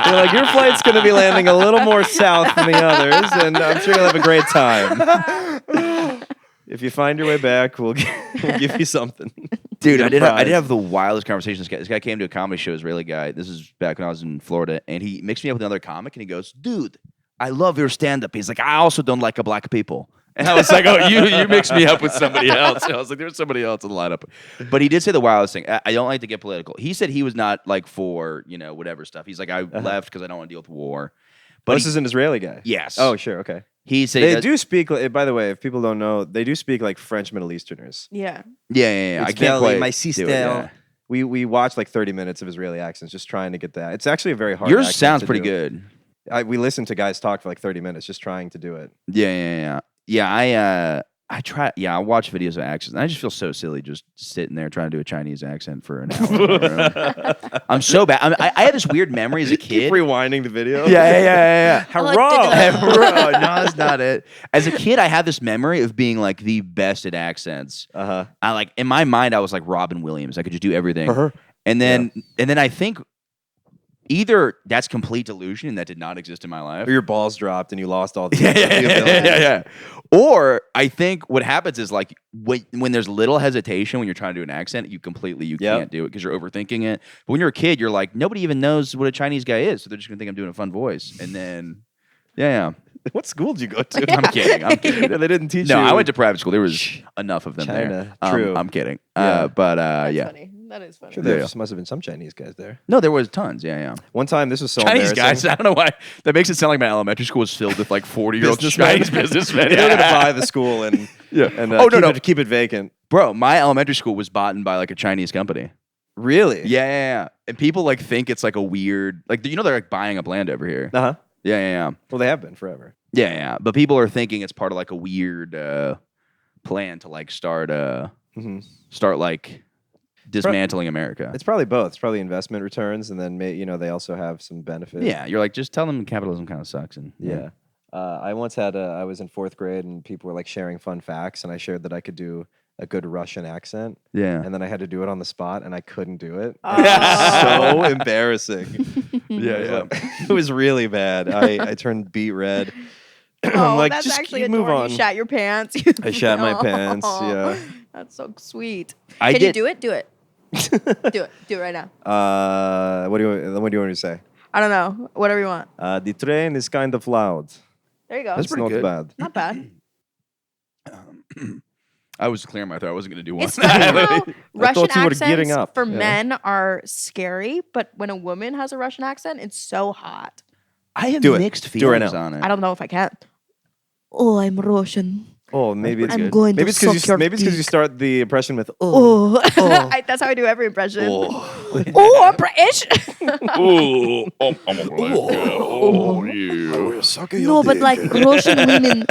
They're like, your flight's going to be landing a little more south than the others, and I'm sure you'll have a great time. If you find your way back, we'll give you something. Dude, I did prize. have the wildest conversation. This guy came to a comedy show, Israeli guy. This is back when I was in Florida, and he mixed me up with another comic, and he goes, "Dude, I love your stand-up." He's like, "I also don't like black people." And I was like, "Oh, you mixed me up with somebody else." And I was like, "There's somebody else in the lineup." But he did say the wildest thing. I don't like to get political. He said he was not like for whatever stuff. He's like, I left because I don't want to deal with war. But This is an Israeli guy. yes. Oh, sure. Okay. He said They do speak, by the way, if people don't know, they do speak like French Middle Easterners. Yeah. Yeah. I It's can't very quite my do sister. it, yeah. We watched like 30 minutes of Israeli accents just trying to get that. It's actually a very hard Yours accent sounds to pretty do. good. We listened to guys talk for like 30 minutes just trying to do it. Yeah. I try. Yeah, I watch videos of accents, and I just feel so silly just sitting there trying to do a Chinese accent for an hour. in my room. I'm so bad. I had this weird memory as a kid. Keep rewinding the video. Yeah. Hurrah! No, that's not it. As a kid, I had this memory of being like the best at accents. Uh-huh. I like in my mind, I was like Robin Williams. I could just do everything. And then I think either that's complete delusion and that did not exist in my life. Or your balls dropped and you lost all the Yeah. Or I think what happens is like when there's little hesitation when you're trying to do an accent, you can't do it because you're overthinking it. But when you're a kid, you're like, nobody even knows what a Chinese guy is, so they're just gonna think I'm doing a fun voice. And then, yeah. What school did you go to? I'm kidding. Yeah, they didn't teach you. No, I went to private school. There was enough of them China. there. True. I'm kidding. Yeah. That's Yeah. funny. That is funny. Sure, there must have been some Chinese guys there. No, there was tons. Yeah. One time, this was so Chinese embarrassing. guys. I don't know why. That makes it sound like my elementary school was filled with like 40-year-old Chinese businessmen. They were going to buy the school and keep it vacant. Bro, my elementary school was bought by like a Chinese company. Really? Yeah. And people like think it's like a weird, like they're like buying up land over here. Uh huh. Yeah. Well, they have been forever. Yeah. But people are thinking it's part of like a weird plan to like start like dismantling America. It's probably both. It's probably investment returns, and then they also have some benefit. Yeah, you're like just tell them capitalism kind of sucks. And Yeah. I once had I was in 4th grade, and people were like sharing fun facts, and I shared that I could do a good Russian accent. Yeah. And then I had to do it on the spot, and I couldn't do it. Oh. So embarrassing. Yeah. It was really bad. I turned beet red. Oh, like, that's just actually move adorable. on. You shat your pants. I shat my Aw. pants. Yeah. That's so sweet. I Can did- you do it? Do it. Do it. Do it right now. What do you want me to say? I don't know. Whatever you want. The train is kind of loud. There you go. That's It's pretty not good. bad. Not bad. I was clearing my throat. I wasn't going to do one. It's funny how Russian thought you were getting accents up. for Yeah. men are scary, but when a woman has a Russian accent, it's so hot. I have Do it. mixed Do it right feelings now. on it. I don't know if I can. Oh, I'm Russian. Oh, maybe it's I'm good. going Maybe to it's because suck your you dick. start the impression with Oh, that's how I do every impression. oh. Oh, British. No, but like Russian women,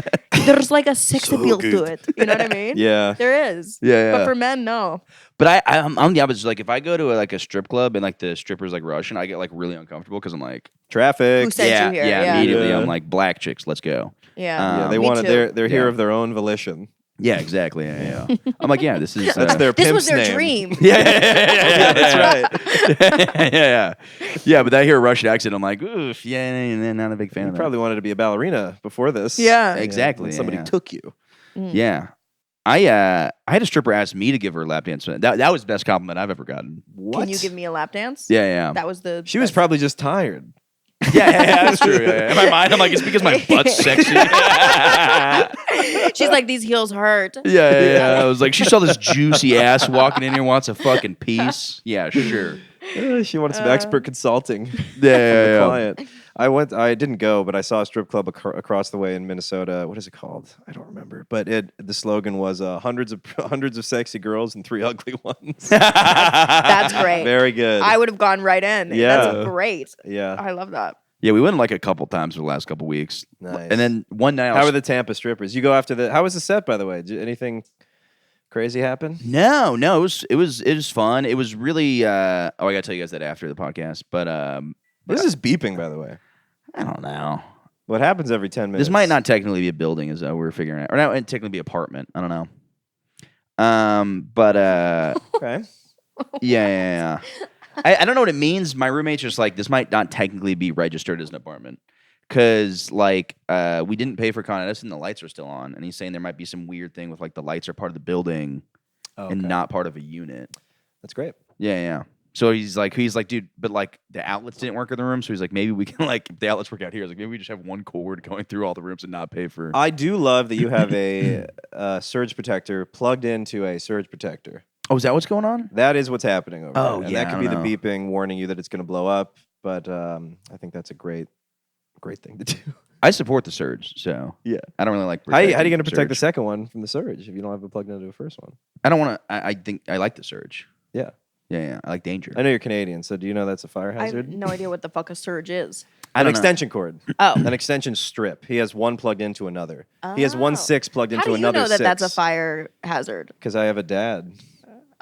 there's like a sex appeal to it. You know what I mean? Yeah. There is. Yeah. But for men, no. But I'm the opposite. Like if I go to like a strip club and like the stripper's like Russian, I get like really uncomfortable because I'm like, Traffic. Who sent you here? Yeah. immediately Yeah. I'm like black chicks, let's go. Yeah. Yeah, they Me want it. too. They're here Yeah. of their own volition. Yeah, exactly. Yeah. I'm like, yeah, this is That's their This pimp's was their name. dream. yeah, That's right. yeah. But I hear a Russian accent, I'm like, oof, not a big fan You of that. probably wanted to be a ballerina before this. Yeah. Exactly, And somebody yeah. took you. Yeah. I had a stripper ask me to give her a lap dance. That was the best compliment I've ever gotten. What? Can you give me a lap dance? Yeah. That was the. She was best. probably just tired. Yeah, that's true. Yeah. In my mind, I'm like, it's because my butt's sexy. She's like, these heels hurt. Yeah. I was like, she saw this juicy ass walking in here, wants a fucking piece. Yeah, sure. She wanted some expert consulting. Yeah, Client. I didn't go, but I saw a strip club across the way in Minnesota. What is it called? I don't remember. But the slogan was hundreds of sexy girls and 3 ugly ones. That's great. Very good. I would have gone right in. Yeah. That's great. Yeah. I love that. Yeah, we went like a couple times for the last couple weeks. Nice. And then one night, How are the Tampa strippers? You go after the. How was the set, by the way? Did anything crazy happen? No, it was fun. It was really. I gotta tell you guys that after the podcast, but This is beeping, by the way. I don't know. What happens every 10 minutes? This might not technically be a building, as we're figuring out, or not technically be apartment. I don't know. But Okay. yeah. I don't know what it means. My roommate's just like, this might not technically be registered as an apartment. Because, like, we didn't pay for Con Edison and the lights are still on. And he's saying there might be some weird thing with, like, the lights are part of the building and not part of a unit. That's great. Yeah. So he's like, dude, but, like, the outlets didn't work in the room. So he's like, maybe we can, like, if the outlets work out here, like, maybe we just have one cord going through all the rooms and not pay for. I do love that you have a surge protector plugged into a surge protector. Oh, is that what's going on? That is what's happening over there. Oh, And yeah, that could I be the don't know. beeping warning you that it's going to blow up. But I think that's a great thing to do. I support the surge, so Yeah. I don't really like. How are you going to protect the surge. second one from the surge if you don't have it plugged into the first one? I don't want to. I think I like the surge. Yeah. Yeah. I like danger. I know you're Canadian, so do you know that's a fire I have hazard? no idea what the fuck a surge is. I An don't know. extension cord. Oh. An extension strip. He has one plugged into another. He has 1 6 plugged How into do you another know that 6. that's a fire hazard? Because I have a dad.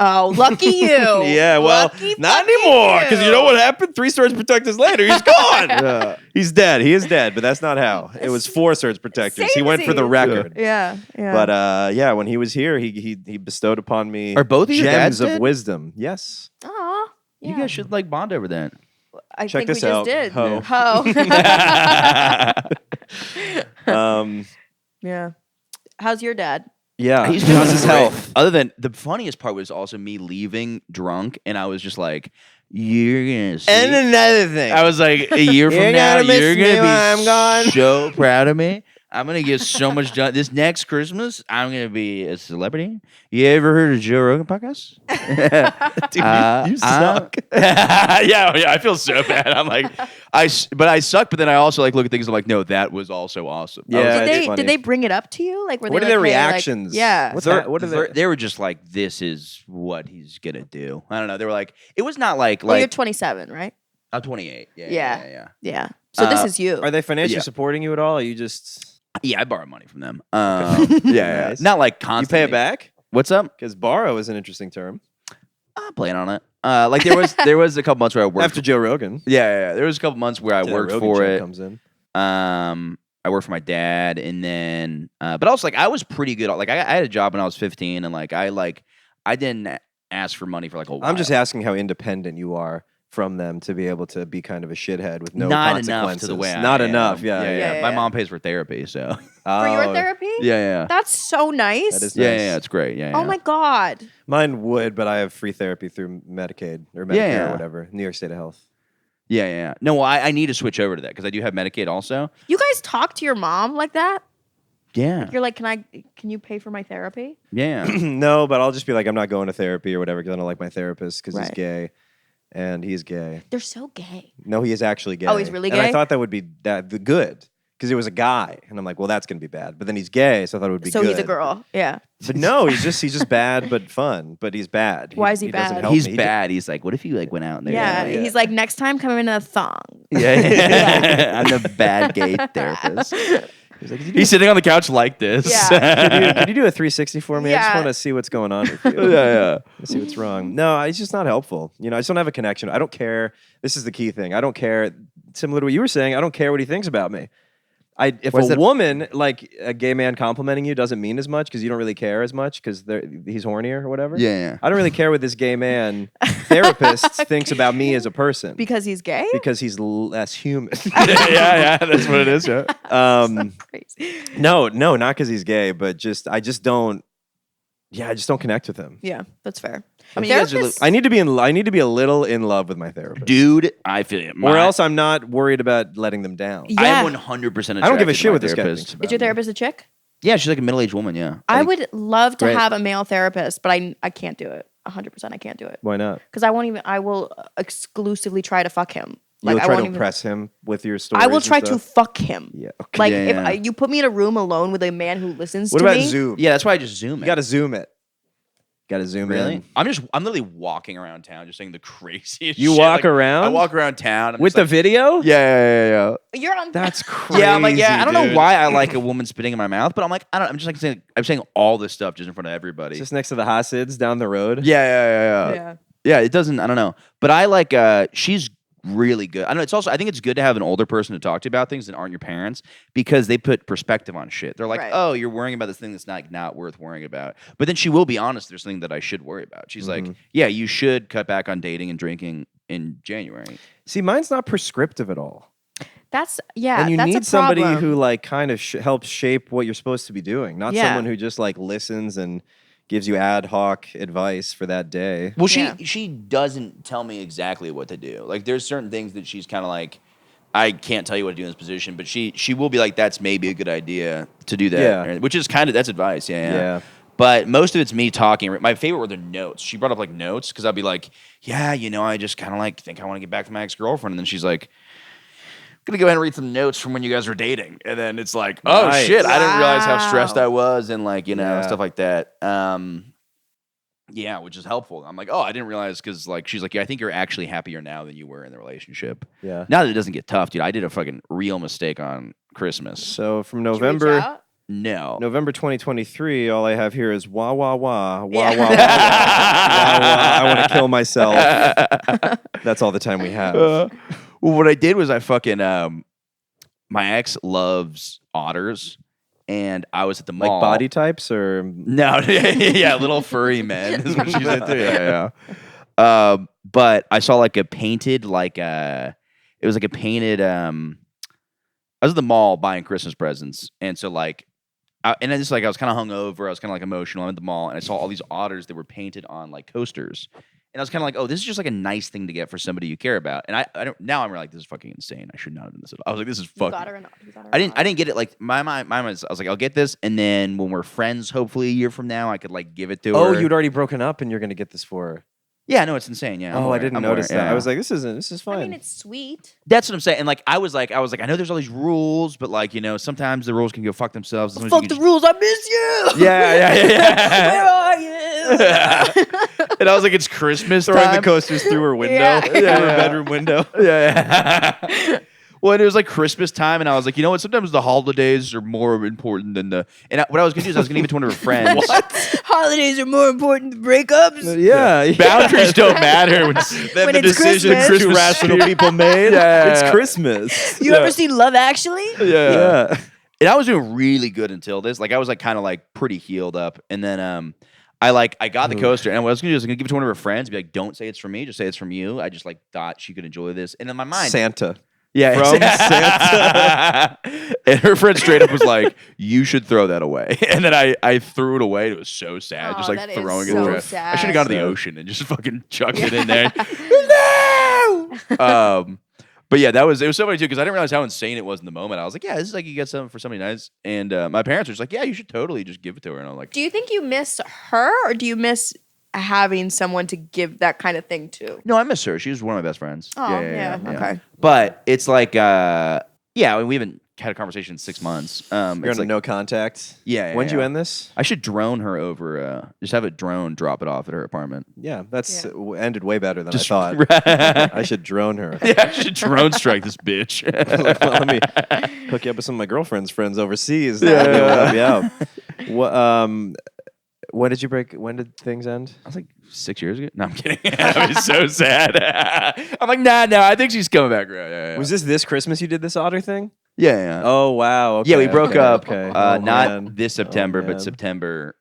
Oh, lucky you. Yeah, well, Lucky not fucking anymore. Because you know what happened? 3 surge protectors later, he's gone. He's dead. He is dead, but that's not how. It was 4 surge protectors. He went for the Samesies. record. Yeah. But yeah, when he was here, he bestowed upon me Are both of your dads gems of dead? wisdom. Yes. Aw. You guys should like bond over that. I Check think this we out, just did. ho. Yeah. How's your dad? Yeah. He's How's doing his great. health? Other than the funniest part was also me leaving drunk, and I was just like, "You're gonna see." another thing. I was like, a year from You're now, gonna miss you're me gonna when I'm gone. be so proud of me. I'm gonna get so much done. This next Christmas, I'm gonna be a celebrity. You ever heard of Joe Rogan podcast? Dude, you suck. yeah, I feel so bad. I'm like, I suck, but then I also like look at things. I'm like, no, that was also awesome. I was Yeah, like, it's funny. Did they bring it up to you? Like, were What they are their like, hey, like- reactions? yeah. What's They're- that? What are they're- they? they were just like, this is what he's gonna do. I don't know. They were like, it was not like Well, you're like 27, right? I'm 28. Yeah. Yeah. Yeah. So this is you. Are they financially Yeah. supporting you at all? Or you just Yeah, I borrow money from them. Yeah, Nice. not like you constantly. pay it back? What's up? Because borrow is an interesting term. I'm playing on it. Like there was a couple months where I worked After Joe Rogan. Yeah. There was a couple months where I Till that worked Rogan for show it. Comes in. I worked for my dad, and then, but also like I was pretty good. Like I had a job when I was 15, and I didn't ask for money for like a while. I'm just asking how independent you are from them to be able to be kind of a shithead with no not consequences. enough to the way. Not I am. enough. Yeah. Yeah. My mom pays for therapy, so For your Oh, therapy? yeah. That's so nice. That is Yeah, nice. yeah, it's great. Yeah. Oh my God. Mine would, but I have free therapy through Medicaid or Medicare Yeah. or whatever. New York State of Health. Yeah. No, well, I need to switch over to that because I do have Medicaid also. You guys talk to your mom like that? Yeah. You're like, can you pay for my therapy? Yeah. No, but I'll just be like, I'm not going to therapy or whatever because I don't like my therapist because he's Right. gay. And he's gay. They're so gay. No, he is actually gay. Oh, he's really And I gay? thought that would be the good because it was a guy, and I'm like, well, that's gonna be bad. But then he's gay, so I thought it would be So good. he's a girl. Yeah. But no, he's just bad but fun. But he's bad. Why is he doesn't bad? help He's me. bad. He's like, what if you like went out in there? Yeah. Yeah. He's like, next time come in a thong. Yeah. I'm the bad gay therapist. He's like, He's sitting on the couch like this. Yeah. could you do a 360 for me? I just Yeah. want to see what's going on with you. yeah. Let's see what's wrong. No, it's just not helpful. You know, I just don't have a connection. I don't care. This is the key thing. I don't care. Similar to what you were saying, I don't care what he thinks about me. If What's a that- woman, like a gay man complimenting you doesn't mean as much because you don't really care as much because he's hornier or whatever. Yeah. I don't really care what this gay man therapist thinks about me as a person Because he's gay? because he's less human. yeah. That's what it is. Yeah. Crazy. No, not because he's gay, but I just don't connect with him. Yeah, that's fair. I mean, you guys are Therapists- I need to be a little in love with my therapist. Dude, I feel it. Or else I'm not worried about letting them down. Yeah. I am 100%. I don't give a attracted to shit my what this guy therapist. thinks about Is your me. therapist a chick? Yeah, she's like a middle-aged woman. Yeah. I would love to Great. have a male therapist, but I can't do it. 100% I can't do it. Why not? Because I will exclusively try to fuck him. You'll I try won't to even, impress him with your stories. I will and try to stuff? fuck him. Yeah. Okay. Like Yeah, if you put me in a room alone with a man who listens What to about me. Zoom? Yeah, that's why I just zoom You it. got to zoom it. Got to zoom Really? in. I'm literally walking around town just saying the craziest You shit. walk Like, around? I walk around town. I'm With just the like, video? Yeah. You're on. That's crazy. Yeah, I'm like, yeah, I don't know dude. why I like a woman spitting in my mouth, but I'm like, I don't. I'm just like I'm saying all this stuff just in front of everybody. Just next to the Hasids down the road. Yeah. Yeah, it doesn't. I don't know, but I like. She's really good. I know. It's also. I think it's good to have an older person to talk to about things that aren't your parents because they put perspective on shit. They're like, Right. oh, you're worrying about this thing that's not worth worrying about. But then she will be honest. There's something that I should worry about. She's like, yeah, you should cut back on dating and drinking in January. See, mine's not prescriptive at all. That's And you that's need a somebody problem. who like kind of helps shape what you're supposed to be doing, not Yeah. someone who just like listens and gives you ad hoc advice for that day. Well, Yeah. she doesn't tell me exactly what to do. Like, there's certain things that she's kind of like, I can't tell you what to do in this position, but she will be like, that's maybe a good idea to do that. Yeah. Which is that's advice. Yeah. But most of it's me talking. My favorite were the notes. She brought up like notes because I'd be like, yeah, I just kind of like think I want to get back to my ex-girlfriend. And then she's like, I'm going to go ahead and read some notes from when you guys were dating. And then it's like, oh Nice. shit, I didn't realize how Wow. stressed I was and like, Yeah. stuff like that. Yeah, which is helpful. I'm like, oh, I didn't realize because like she's like, yeah, I think you're actually happier now than you were in the relationship. Yeah. Now that it doesn't get tough, dude, I did a fucking real mistake on Christmas. So from Did you reach November out? No. November 2023, all I have here is wah wah wah wah Yeah. wah wah. Wah, wah, I want to kill myself. That's all the time we have. Well, what I did was I fucking my ex loves otters, and I was at the Like mall. body types or No, yeah, little furry men is what she's into. Yeah. But I saw like a painted, it was like a painted. I was at the mall buying Christmas presents, and so like, and then just like I was kind of hungover, I was kind of like emotional. I'm at the mall, and I saw all these otters that were painted on like coasters. And I was kind of like, oh, this is just like a nice thing to get for somebody you care about. And I don't. Now I'm like, this is fucking insane. I should not have done this at all. I was like, this is You fucking. got her an- you got her I an didn't get it. Like my mind was, I was like, I'll get this, and then when we're friends, hopefully a year from now, I could like give it to her. oh, you'd already broken up and you're gonna get this for her. Yeah, no, it's insane. Yeah. I'm Oh, I aware. didn't I'm notice aware, that. yeah. I was like, this is fine. I mean, it's sweet. That's what I'm saying. And like, I was like, I know there's all these rules, but like, sometimes the rules can go fuck themselves. Sometimes you Fuck can the rules. I miss you. Yeah. Where are you? And I was like, it's Christmas Throwing time. the coasters through her window, Yeah. through her bedroom window. Yeah. Well, and it was like Christmas time, and I was like, you know what? Sometimes the holidays are more important than the. And what I was gonna do is I was gonna give it to one of her friends. Holidays are more important than breakups. Yeah, Boundaries don't matter when When the it's decision Christmas. two rational people made. Yeah. It's Christmas. You ever seen Love Actually? Yeah. And I was doing really good until this. Like I was like kind of like pretty healed up, and then I got the coaster, and what I was gonna do is I was gonna give it to one of her friends, be like, don't say it's from me, just say it's from you. I just like thought she could enjoy this, and in my mind, Santa. yeah, From Santa. And her friend straight up was like, "You should throw that away." And then I threw it away. It was so sad, just Oh, like that is throwing it. in so the trash. I should have sad. gone to the ocean and just fucking chucked it in there. No. But yeah, it was so funny too because I didn't realize how insane it was in the moment. I was like, yeah, this is like you get something for somebody nice, and my parents were just like, yeah, you should totally just give it to her. And I'm like, Do you think you miss her, or do you miss having someone to give that kind of thing to? no, I miss her. She was one of my best friends. Oh, yeah, okay. But it's like, yeah, I mean, we haven't had a conversation in 6 months. You're It's on a like, no contact. Yeah. When'd you end this? I should drone her over. Just have a drone drop it off at her apartment. Yeah, that's Yeah. Ended way better than Just I thought. I should drone her. Yeah, I should drone strike this bitch. Well, let me hook you up with some of my girlfriend's friends overseas. Yeah. That'll help you out. When did you break? When did things end? I was like 6 years ago. No, I'm kidding. That was so sad. I'm like, nah, no, I think she's coming back. Yeah. Was this Christmas you did this otter thing? Yeah. Oh wow. Okay, Yeah, we broke okay, up. Okay. Oh, Not man. this Oh, September, but man. September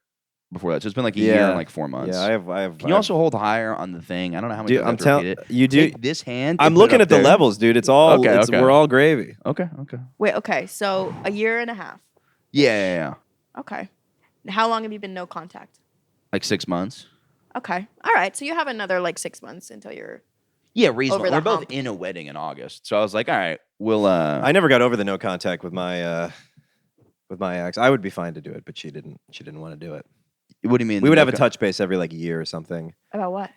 before that. So it's been like a year and like 4 months. Yeah, I have. Can you also hold higher on the thing? I don't know how much. Dude, I I'm have to telling repeat it. you, do. Take this hand. I'm and put it looking up at the there. levels, dude. It's all. Okay, it's, okay. We're all gravy. Okay. Wait, okay, so a year and a half. Yeah. Okay. How long have you been no contact? Like 6 months. Okay. All right. So you have another like 6 months until you're. Yeah, reasonable. Over the We're both hump. in a wedding in August, so I was like, all right, we'll. I never got over the no contact with my ex. I would be fine to do it, but she didn't want to do it. What do you mean? We would have a Like, touch base every like year or something. About what?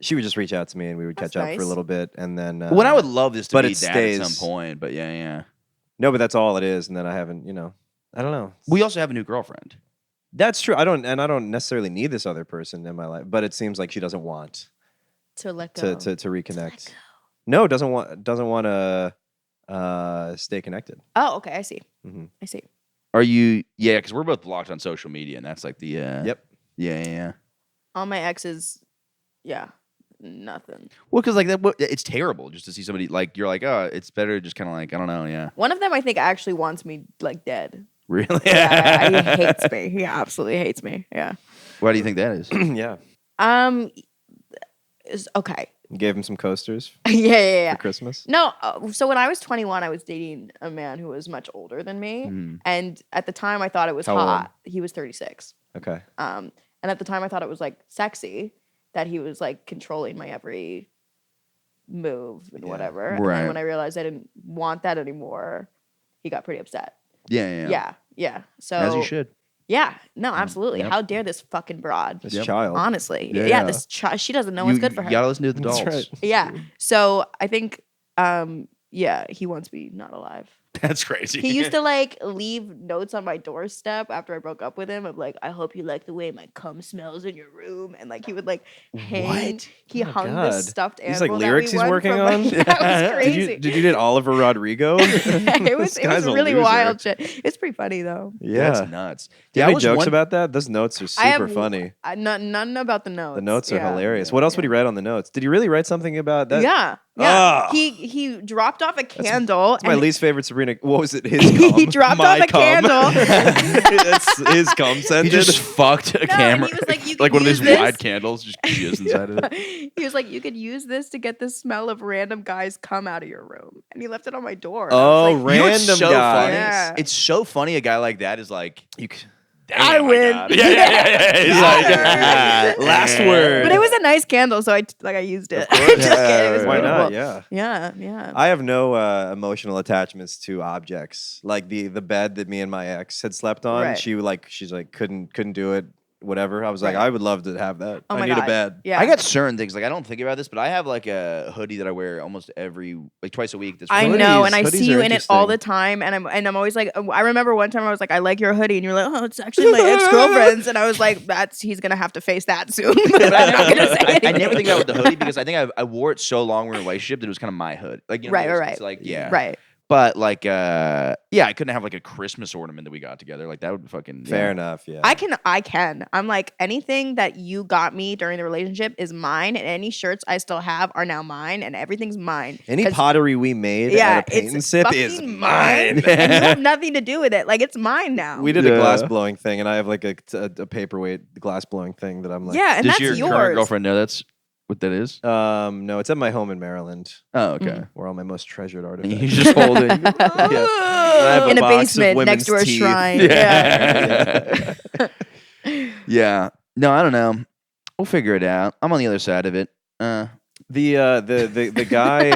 She would just reach out to me and we would That's catch up for a nice. little bit and then. Well, I would love this to but be it that stays- at some point, but yeah. No, but that's all it is. And then I haven't, I don't know. We also have a new girlfriend. That's true. I don't necessarily need this other person in my life, but it seems like she doesn't want To let go. to reconnect. No, doesn't want to stay connected. Oh, okay. I see. Mhm. I see. Are you? Yeah, because we're both blocked on social media, and that's like the. Yep. Yeah. All my exes, yeah, nothing. Well, because like it's terrible just to see somebody like you're like, oh, it's better just kind of like I don't know, yeah. One of them, I think, actually wants me like dead. Really? Yeah, he hates me. He absolutely hates me. Yeah. Why do you think that is? Yeah. Okay. You gave him some coasters Yeah. for Christmas. No, so when I was 21, I was dating a man who was much older than me, and at the time I thought it was How old? hot. He was 36. Okay. And at the time I thought it was like sexy that he was like controlling my every move and whatever. And Right. then when I realized I didn't want that anymore, he got pretty upset. Yeah. Yeah. So As you should. Yeah. No, absolutely. Yep. How dare this fucking broad? This child. Honestly. Yeah, Yeah, yeah. this she doesn't know what's good for her. You gotta listen to the adults. That's right. Yeah. So I think yeah, he wants me not alive. That's crazy. He used to like leave notes on my doorstep after I broke up with him of like, I hope you like the way my cum smells in your room. And like he would like hang. What? He Oh my hung God. this stuffed These, animal. like, lyrics that we he's won working from on? Yeah, it was crazy. Did you date Oliver Rodrigo? it was guy's a really loser. wild shit. It's pretty funny though. Yeah. That's nuts. Do you Yeah, have I any was jokes one- about that? Those notes are super funny. None about the notes. The notes are Yeah. hilarious. What else would he write on the notes? Did he really write something about that? Yeah. Ah. He dropped off a candle. That's my and least favorite Sabrina. What was it? His cum. He dropped My off a cum. candle. That's his cum He scented. just fucked a and camera. he was like, "You like could one of those use this." wide candles, just jizz inside of it. He was like, you could use this to get the smell of random guys come out of your room. And he left it on my door. And I was like, You know what's random so guys. funny? Yeah. It's so funny. A guy like that is like, damn, I my win. God. Yeah. He's like, Last word. But it was a nice candle, so I used it. Of course. I took it. It was Why not? beautiful. Yeah. Yeah. I have no emotional attachments to objects. Like the bed that me and my ex had slept on. Right. She's like couldn't do it. Whatever. I was like, Right. I would love to have that. Oh I my need God. a bed. Yeah. I got certain things. Like I don't think about this, but I have like a hoodie that I wear almost twice a week. This I hoodie. know, and I Hoodies see you are in it all the interesting. time, and I'm always like, I remember one time I was like, I like your hoodie, and you're like, oh, it's actually my ex girlfriend's, and I was like, he's gonna have to face that soon. But I'm not gonna say I anything. never think about it with the hoodie because I think I wore it so long we were in a relationship that it was kind of my hood. Like, you know, Right. It's like, yeah. Right. But like, yeah, I couldn't have like a Christmas ornament that we got together. Like that would fucking Fair enough. Yeah. I can. I'm like, anything that you got me during the relationship is mine, and any shirts I still have are now mine, and everything's mine. Any 'Cause- pottery we made yeah, at a paint and it's sip is fucking mine. and you have nothing to do with it. Like, it's mine now. We did a Yeah. glass blowing thing, and I have like a paperweight glass blowing thing that I'm like. yeah, and Does that's your yours. current girlfriend know that's what that is? No, it's at my home in Maryland, Oh, okay. where all my most treasured And artifacts. he's just holding. I have In a box of basement next to a women's teeth. shrine. Yeah. Yeah. No, I don't know. We'll figure it out. I'm on the other side of it. The guy.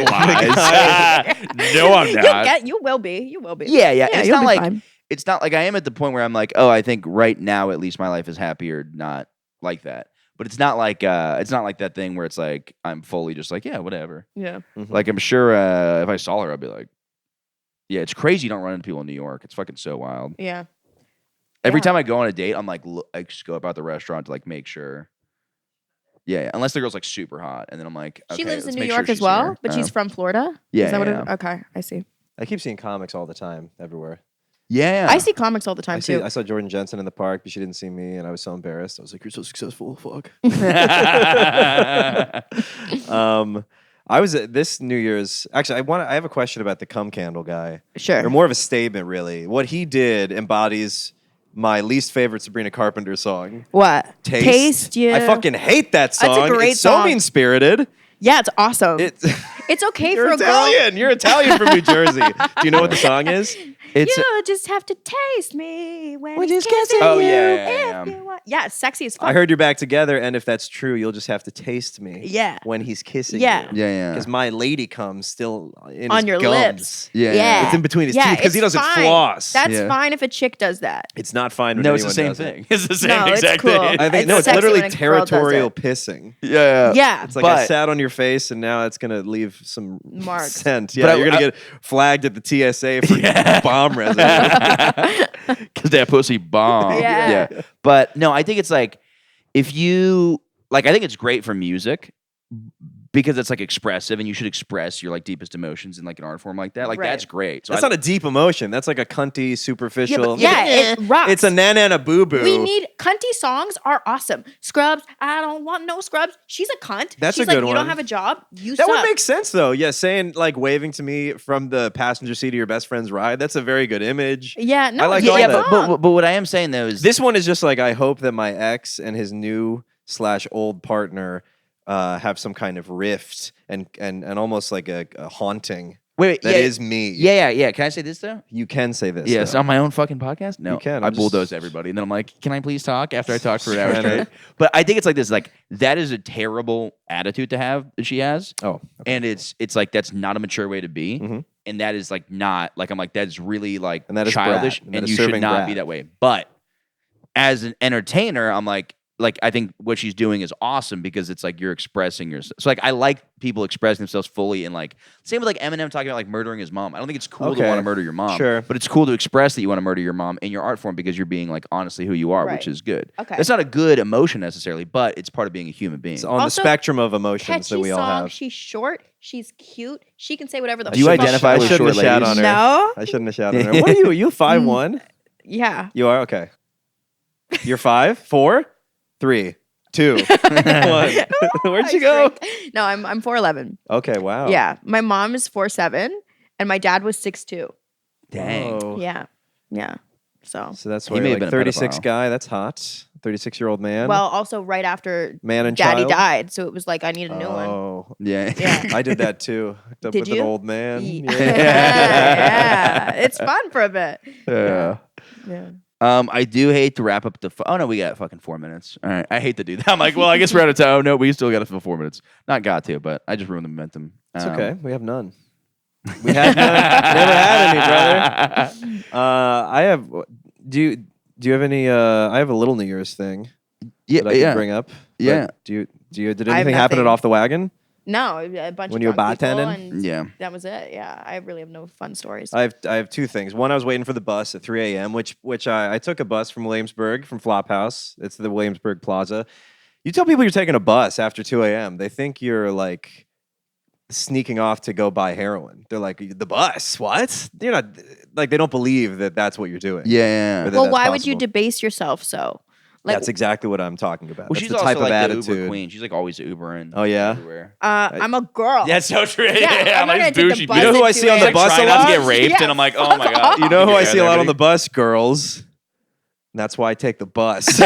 No, I'm not. You will be. You will be. Yeah. It's you'll not be like fine. it's not like I am at the point where I'm like, oh, I think right now at least my life is happier, not like that. But it's not like that thing where it's like I'm fully just like, yeah, whatever. Yeah. Like I'm sure if I saw her, I'd be like, yeah, it's crazy you don't run into people in New York. It's fucking so wild. Yeah. Every Yeah. time I go on a date, I'm like, I just go about the restaurant to like make sure. Yeah, unless the girl's like super hot, and then I'm like, She okay, lives in let's New make York sure as she's well, here. but she's from Florida. Yeah, Is that what yeah. it, okay, I see. I keep seeing comics all the time, everywhere. Yeah, I see comics all the time too. I saw Jordan Jensen in the park, but she didn't see me, and I was so embarrassed. I was like, "You're so successful, fuck." I was at this New Year's. Actually, I have a question about the cum candle guy, Sure. or more of a statement, really. What he did embodies my least favorite Sabrina Carpenter song. What? Taste. Yeah. I fucking hate that a song. great it's so song. mean spirited. Yeah, it's awesome. It It's okay You're for a girl. Italian. You're Italian from New Jersey. Do you know what the song is? It's You just have to taste me when When he's he's kissing kissing Oh, you. yeah. If you want. Yeah, it's sexy as fuck. I heard you're back together, and if that's true, you'll just have to taste me. Yeah. When he's kissing Yeah. you. Yeah. Because my lady comes still in on his your gums. lips. Yeah. It's in between his Yeah, teeth because he it's doesn't fine. floss. That's Yeah. fine if a chick does that. It's not fine when No, it's the anyone same does it. thing. It's the same No, it's exact cool. thing. I think It's no, it's sexy literally when a girl does territorial it. pissing. Yeah. Yeah. It's like I But- sat on your face, and now it's gonna leave some Marks. scent. Yeah, But you're gonna get flagged at the TSA for bomb residue. Because that pussy bomb. Yeah. But no, I think it's like if you like, I think it's great for music because it's like expressive, and you should express your like deepest emotions in like an art form like that. Like Right. that's great. So That's not a deep emotion. That's like a cunty, superficial. Yeah, it rocks. It's a na boo boo. We need cunty songs are awesome. Scrubs, I don't want no scrubs. She's a cunt. That's a She's like, good you one. don't have a job. You That suck. would make sense though. Yeah, saying like waving to me from the passenger seat of your best friend's ride. That's a very good image. Yeah, no, I like it's all a yeah, that. but what I am saying though is This one is just like I hope that my ex and his new / old partner have some kind of rift and almost like a haunting. wait, That yeah, is me. yeah. Can I say this though? You can say this. Yes, though. on my own fucking podcast. No, You can, I I'm just- bulldoze everybody, and then I'm like, "Can I please talk?" After I talk for an hour Trying to- straight. But I think it's like this: like that is a terrible attitude to have that she has, Oh, and it's like that's not a mature way to be, Mhm. and that is like not like I'm like that's really like And that is childish, brat, and that and is you should serving not be brat. that way. But as an entertainer, I'm like I think what she's doing is awesome because it's like you're expressing yourself. So like I like people expressing themselves fully, and like same with like Eminem talking about like murdering his mom. I don't think it's cool to Okay. want to murder your mom, Sure. but it's cool to express that you want to murder your mom in your art form because you're being like honestly who you are, Right. which is good. Okay. It's not a good emotion necessarily, but it's part of being a human being. It's on Also, the spectrum of emotions that Catchy we all song. have. She's short. She's cute. She can say whatever the Do you fuck identify I with shouldn't have short shat ladies? on her. No. I shouldn't have shouted on her. What are you? Are you 5'1"? Yeah. You are? Okay. You're 5? 4? 3? 2? 1. Where'd you go? No, I'm 4'11". Okay, wow. Yeah. My mom is 4'7", and my dad was 6'2". Dang. Whoa. Yeah. Yeah. So So that's He why may you're have like been a 36 pedophile. guy. That's hot. 36-year-old man. well, also right after man and daddy child. died, so it was like I need a new one. Oh. Yeah. Yeah. I did that too. Hooked up Did with you? an old man. Yeah. Yeah. Yeah. It's fun for a bit. Yeah. Yeah. I do hate to wrap up the. Oh no, we got fucking 4 minutes. All right, I hate to do that. I'm like, well, I guess we're out of time. Oh, no, we still got to fill 4 minutes. Not got to, but I just ruined the momentum. It's okay. We have none. We had none. Never had any, brother. I have. Do you have any? I have a little New Year's thing Yeah, that I can yeah, bring up. But yeah. Did have anything happen at nothing. Off the Wagon? No, a bunch When of you were drunk people, bartending? and Yeah. that was it. Yeah, I really have no fun stories. I have two things. One, I was waiting for the bus at 3 a.m., which I took a bus from Williamsburg, from Flophouse. It's the Williamsburg Plaza. You tell people you're taking a bus after 2 a.m., they think you're like sneaking off to go buy heroin. They're like, the bus? What? You're not, like, they don't believe that that's what you're doing. Yeah. Or that well, that's why would you possible. debase yourself so? Like, That's exactly what I'm talking about. Well, That's she's the also type of like the attitude. Uber queen. She's like always Ubering. Oh, yeah? Everywhere. I'm a girl. That's so true. Yeah, I'm not gonna take the bus You know who at I see 2 on the a.m. bus a trying not lot? to get raped, Yeah, and I'm like, oh my god. You know who I see a lot on the bus? bus? Girls. And that's why I take the bus.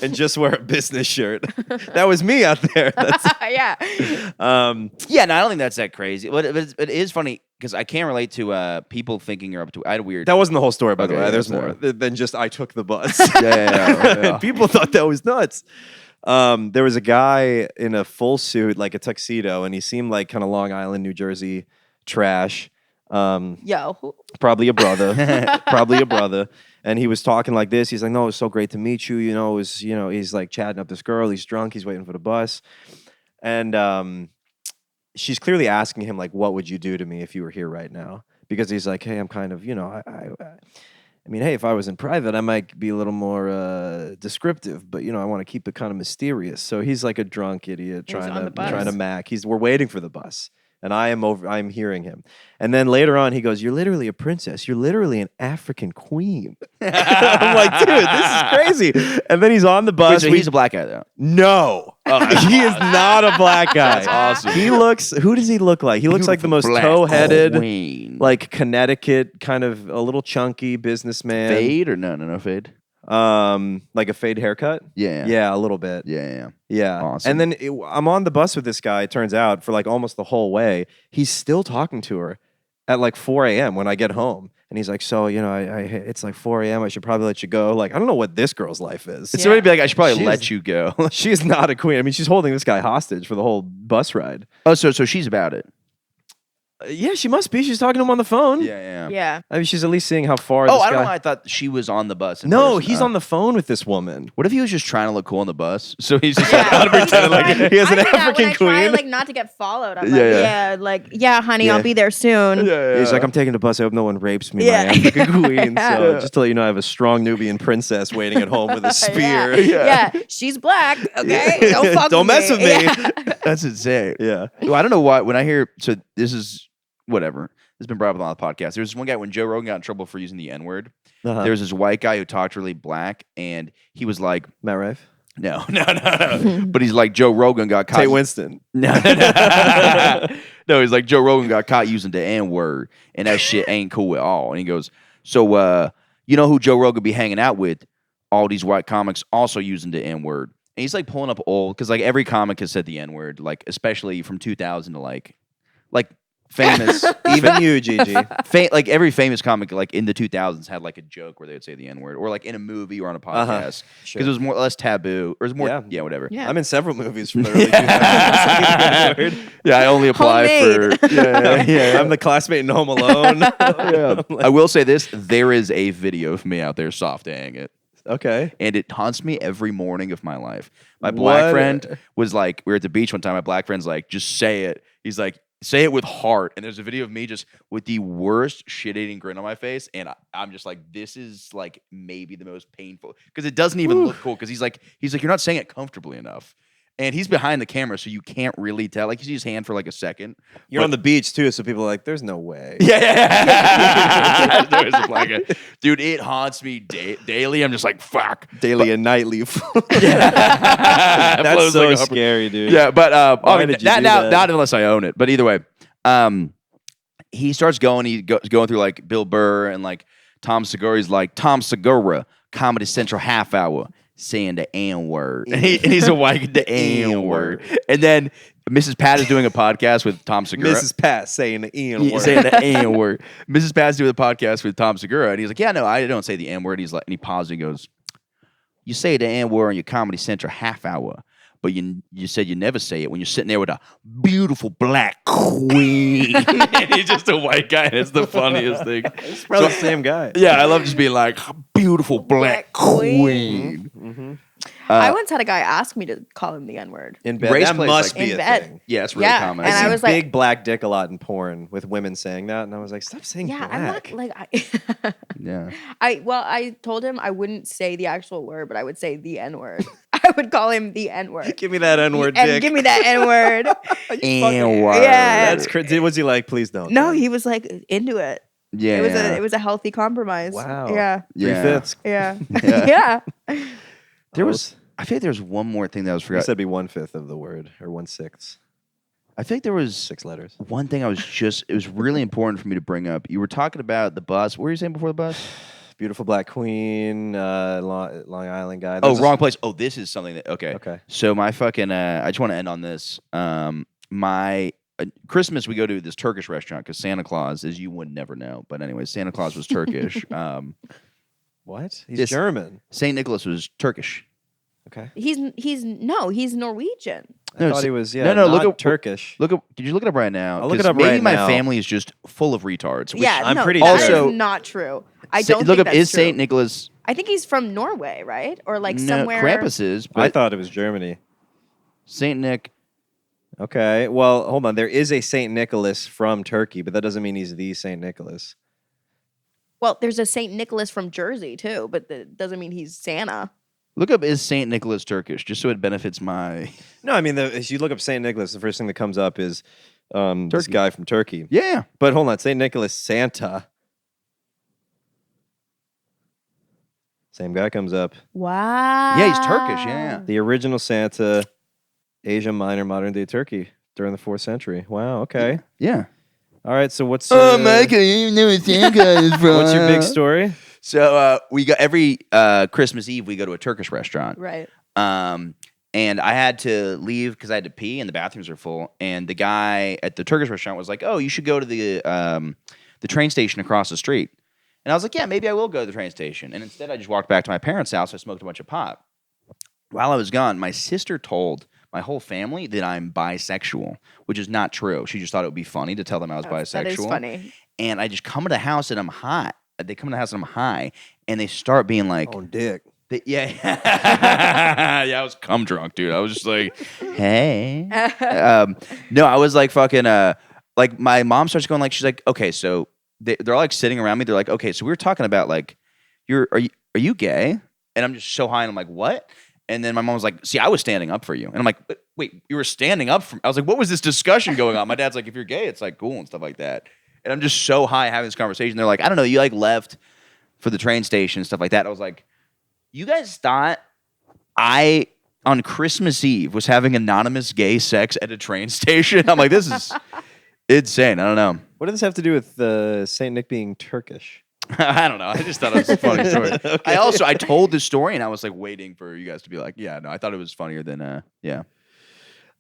And just wear a business shirt. That was me out there. That's, yeah. Yeah, no, I don't think that's that crazy. But it is funny because I can't relate to people thinking you're up to. I had a weird. that wasn't the whole story, by the Okay, way. yeah, There's sorry. more than just I took the bus. yeah. People thought that was nuts. There was a guy in a full suit, like a tuxedo, and he seemed like kind of Long Island, New Jersey trash. Yo. Probably a brother. And he was talking like this. He's like, "No, it was so great to meet you. You know, it was, you know." He's like chatting up this girl. He's drunk. He's waiting for the bus, and she's clearly asking him like, "What would you do to me if you were here right now?" Because he's like, "Hey, I'm kind of, you know, I mean, hey, if I was in private, I might be a little more descriptive, but you know, I want to keep it kind of mysterious." So he's like a drunk idiot He's on the bus. trying to mac. We're waiting for the bus. And I'm hearing him. And then later on, he goes, "You're literally a princess. You're literally an African queen." I'm like, dude, this is crazy. And then he's on the Wait, bus. so he's a black guy though. No, he is not a black guy. That's awesome. He looks. Who does he look like? He looks like the most Black toe-headed, queen. like Connecticut, kind of a little chunky businessman. Fade or no fade. Like a fade haircut. Yeah. Yeah, a little bit. Yeah. Awesome. And then I'm on the bus with this guy. It turns out for like almost the whole way, he's still talking to her at like 4 a.m. when I get home. And he's like, so, you know, it's like 4 a.m. I should probably let you go. Like, I don't know what this girl's life is. It's somebody be like, I should probably She's- let you go. She's not a queen. I mean, she's holding this guy hostage for the whole bus ride. Oh, so she's about it. Yeah, she must be. She's talking to him on the phone. Yeah. I mean, she's at least seeing how far Oh, this I don't guy... know why I thought she was on the bus. No, he's on the phone with this woman. What if he was just trying to look cool on the bus? So he's just Yeah. like, pretending like he has an I do that African when I try, queen. like, not to get followed. I'm Yeah, like, honey, I'll be there soon. He's like, I'm taking the bus. I hope no one rapes me, Yeah. my African queen. Yeah. So just to let you know, I have a strong Nubian princess waiting at home with a spear. Yeah. She's black. Okay. Don't fuck Don't mess with me. Yeah. That's insane. Yeah. Well, I don't know why. When I hear, so this is whatever. This has been brought up on the podcast. There was this one guy when Joe Rogan got in trouble for using the N word. Uh-huh. There was this white guy who talked really black, and he was like, Matt Rife? no. But he's like, Joe Rogan got caught. Tate Winston. No. No, he's like, Joe Rogan got caught using the N word, and that shit ain't cool at all. And he goes, so, you know who Joe Rogan be hanging out with? All these white comics also using the N word. And he's like pulling up old, because like every comic has said the N word, like especially from 2000 to like famous, Even you, Gigi. like every famous comic like in the 2000s had like a joke where they would say the N word, or like in a movie or on a podcast, because Sure. it was more less taboo, or it was more Yeah. whatever. Yeah. I'm in several movies from the early 2000s. Yeah, I only apply Homemade. for I'm the classmate in Home Alone. I will say this: there is a video of me out there soft-aying it, Okay. and it haunts me every morning of my life. My black What? friend was like, we were at the beach one time. My black friend's like, just say it. He's like, say it with heart. And there's a video of me just with the worst shit-eating grin on my face, and I'm just like, this is like maybe the most painful, because it doesn't even look cool. Because he's like, you're not saying it comfortably enough. And he's behind the camera, so you can't really tell. Like, you see his hand for like a second. You're on the beach, too, so people are like, there's no way. Yeah. There's a black guy. Dude, it haunts me daily. I'm just like, fuck. Daily and nightly. That's That's so scary, dude. Yeah, but Why I mean, did you do not that? unless I own it. But either way, he starts going. He's going through like Bill Burr and like Tom Segura. He's like, Tom Segura, Comedy Central half hour, saying the N word. And he's a white, the N word. And then Mrs. Pat is doing a podcast with Tom Segura. Mrs. Pat saying the N word. Saying the N word. Mrs. Pat's doing a podcast with Tom Segura, and he's like, "Yeah, no, I don't say the N word." He's like, and he pauses and he goes, "You say the N word on your Comedy Central half hour, but you said you never say it when you're sitting there with a beautiful black queen." And he's just a white guy, and it's the funniest thing. It's probably the same guy. Yeah, I love just being like, beautiful black queen. I once had a guy ask me to call him the N word. In bed. Race That plays must like- be In a bed. thing. Yeah, it's really Yeah, common. and I was like- big black dick a lot in porn with women saying that, and I was like, stop saying Yeah, black. I'm not like yeah. I told him I wouldn't say the actual word, but I would say the N word. I would call him the N word. Give me that N-word And dick. give me that N word. N word. Yeah. That's crazy. Was he like, please don't? No, then? he was like into it. Yeah. It was a healthy compromise. Wow. Yeah. Yeah. 3/5. Yeah. Yeah. Yeah. There was. I feel like there was one more thing that I was I forgot. said be 1/5 of the word or 1/6. I think there was 6 letters. one thing it was really important for me to bring up. You were talking about the bus. What were you saying before the bus? Beautiful black queen, Long Island guy. Oh, There's a- wrong place. Oh, this is something that, okay. Okay. So my fucking, I just want to end on this. My Christmas, we go to this Turkish restaurant because Santa Claus, as you would never know. But anyway, Santa Claus was Turkish. What? He's This- German. St. Nicholas was Turkish. Okay. He's Norwegian. I thought s- he was, no, not look at- Turkish. Look up. Could you look it up right now? I'll look it 'Cause up maybe right my now. family is just full of retards. which- Yeah, I'm no, pretty that sure. is not true. I Sa- don't look think up. that's Is true. St. Nicholas? I think he's from Norway, right? Or like No, somewhere. Krampus is. I But thought it was Germany. Saint Nick. Okay. Well, hold on. There is a St. Nicholas from Turkey, but that doesn't mean he's the St. Nicholas. Well, there's a St. Nicholas from Jersey too, but that doesn't mean he's Santa. Look up. Is Saint Nicholas Turkish? Just so it benefits my. No, I mean, as you look up St. Nicholas, the first thing that comes up is this Turkey. guy from Turkey. Yeah. But hold on. St. Nicholas Santa. Same guy comes up. Wow. Yeah, he's Turkish. Yeah. The original Santa, Asia Minor, modern day Turkey during the 4th century. Wow. Okay. Yeah. All right. So what's you know where Santa is from. what's your big story? So we go every Christmas Eve. We go to a Turkish restaurant. Right. And I had to leave because I had to pee and the bathrooms are full. And the guy at the Turkish restaurant was like, "Oh, you should go to the train station across the street." And I was like, "Yeah, maybe I will go to the train station." And instead, I just walked back to my parents' house. I smoked a bunch of pot. While I was gone, my sister told my whole family that I'm bisexual, which is not true. She just thought it would be funny to tell them I was bisexual. That is funny. And I just come to the house and I'm hot. They come to the house and I'm high, and they start being like, On dick. yeah, yeah, I was cum drunk, dude. I was just like, hey. No, I was like fucking, like my mom starts going like, she's like, okay, so they're all like sitting around me. They're like, okay, so we were talking about like, are you gay? And I'm just so high, and I'm like, what? And then my mom was like, see, I was standing up for you. And I'm like, wait, you were standing up for me? I was like, what was this discussion going on? My dad's like, if you're gay, it's like cool and stuff like that. And I'm just so high having this conversation. They're like, I don't know, you like left for the train station and stuff like that. I was like, you guys thought I, on Christmas Eve, was having anonymous gay sex at a train station? I'm like, this is insane. I don't know. What does this have to do with Saint Nick being Turkish? I don't know. I just thought it was a funny story. Okay. I told this story and I was like waiting for you guys to be like, yeah, no, I thought it was funnier than, yeah.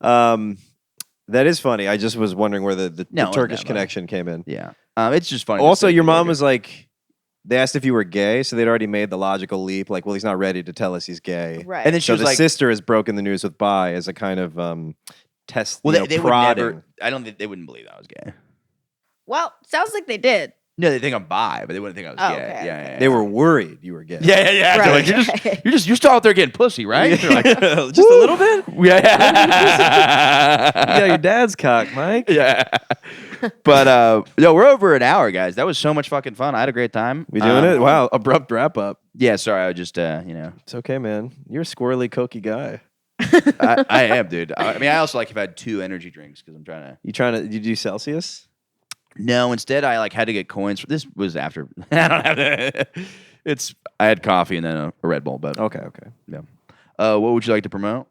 That is funny. I just was wondering where the Turkish connection came in. Yeah. It's just funny. Also, your mom was like, they asked if you were gay, so they'd already made the logical leap. Like, well, he's not ready to tell us he's gay. Right. And then she so was the like, sister has broken the news with bi as a kind of test. well, they would prodding. never, I don't think they wouldn't believe I was gay. Well, sounds like they did. No, they think I'm bi, but they wouldn't think I was gay. Okay, Yeah, okay. yeah. They were worried you were gay. Yeah. Right. They're like, you're still out there getting pussy, right? They're like, just a little bit. yeah. You got your dad's cock, Mike. Yeah. But yo, we're over an hour, guys. That was so much fucking fun. I had a great time. We doing it? Wow, abrupt wrap up. Yeah, sorry. I just It's okay, man. You're a squirrely, cokey guy. I am, dude. I mean, I also like have had 2 energy drinks because I'm trying to. You do Celsius? No, instead I like had to get coins. This was after. I don't have to. I had coffee and then a Red Bull, but Okay. yeah. What would you like to promote?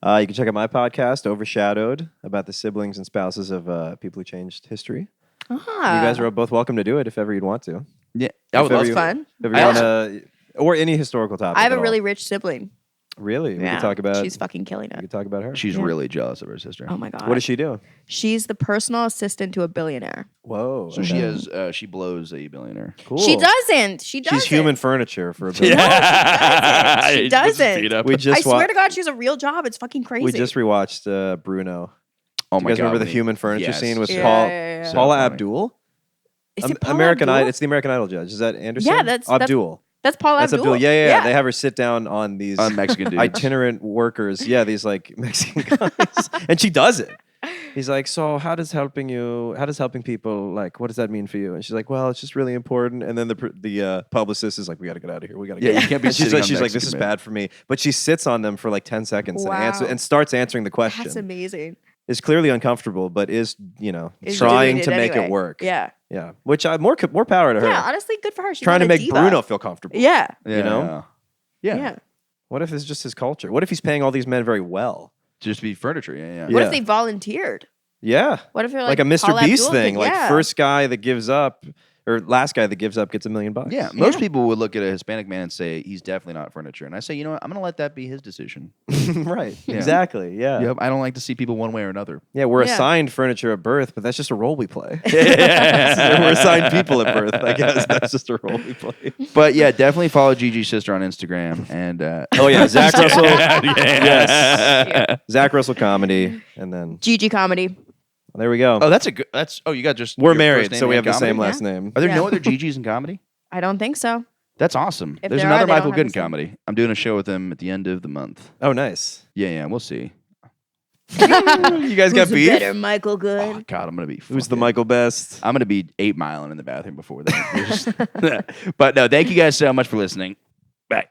You can check out my podcast, Overshadowed, about the siblings and spouses of people who changed history. You guys are both welcome to do it if ever you'd want to. Yeah, I would If love ever to. Fun. If ever you wanna, or any historical topic. I have at a all. really rich sibling. Really? We Yeah. can talk about. She's fucking killing We it. can talk about her. She's really jealous of her sister. Oh my god. What does she do? She's the personal assistant to a billionaire. Whoa. So she has. She blows a billionaire. Cool. She doesn't. She doesn't. She's human furniture for a bit. She doesn't. We I just swear to God, she has a real job. It's fucking crazy. We just rewatched Bruno. Oh You my guys god! remember the human furniture scene with Yeah, Paul yeah, yeah. Paula So funny. Abdul? Is it Paula American Abdul? Idol. It's the American Idol judge. Is that Anderson? Yeah, that's Abdul. That's Paula That's Abdul. Abdul. Yeah. They have her sit down on these On Mexican dudes. itinerant workers. Yeah, these like Mexican guys, and she does it. He's like, so how does helping people, like, what does that mean for you? And she's like, well, it's just really important. And then the publicist is like, we got to get out of here. We got to Yeah, get you can't be And she's sitting like, on this Mexican is men. bad for me. But she sits on them for like 10 seconds Wow. and starts answering the question. That's amazing. Is clearly uncomfortable, but is Is trying doing to make anyway. it work. Yeah. Yeah. Which more power to her. Yeah, honestly, good for her. She's Trying not to a make diva. Bruno feel comfortable. Yeah. You know? Yeah. What if it's just his culture? What if he's paying all these men very well? Just be furniture. Yeah. What Yeah. if they volunteered? Yeah. What if they're Like like a Mr. Paula Beast Abdul thing. Like Yeah. first guy that gives up or last guy that gives up gets $1 million. Yeah, most people would look at a Hispanic man and say he's definitely not furniture, and I say, you know what, I'm gonna let that be his decision. Right. Yeah. Exactly. Yeah. Yep, I don't like to see people one way or another. Yeah, we're Yeah. assigned furniture at birth, but that's just a role we play. We're assigned people at birth. I guess that's just a role we play. But yeah, definitely follow Gigi's sister on Instagram and Oh yeah, Zach Russell. yes. Zach Russell comedy, and then Gigi comedy. there we go. Oh, that's a good. That's you got just We're your first married, name so we and have the comedy? same last name. Are there no Yeah. other Gigis in comedy? I don't think so. That's awesome. If There's there are, another they don't Michael have Good in the same. comedy. I'm doing a show with him at the end of the month. Oh, nice. Yeah, we'll see. You guys got Who's beef? better, Michael Good? Oh God, I'm gonna be. Who's the fucking- Michael Best? I'm gonna be 8 miling in the bathroom before that. But no, thank you guys so much for listening.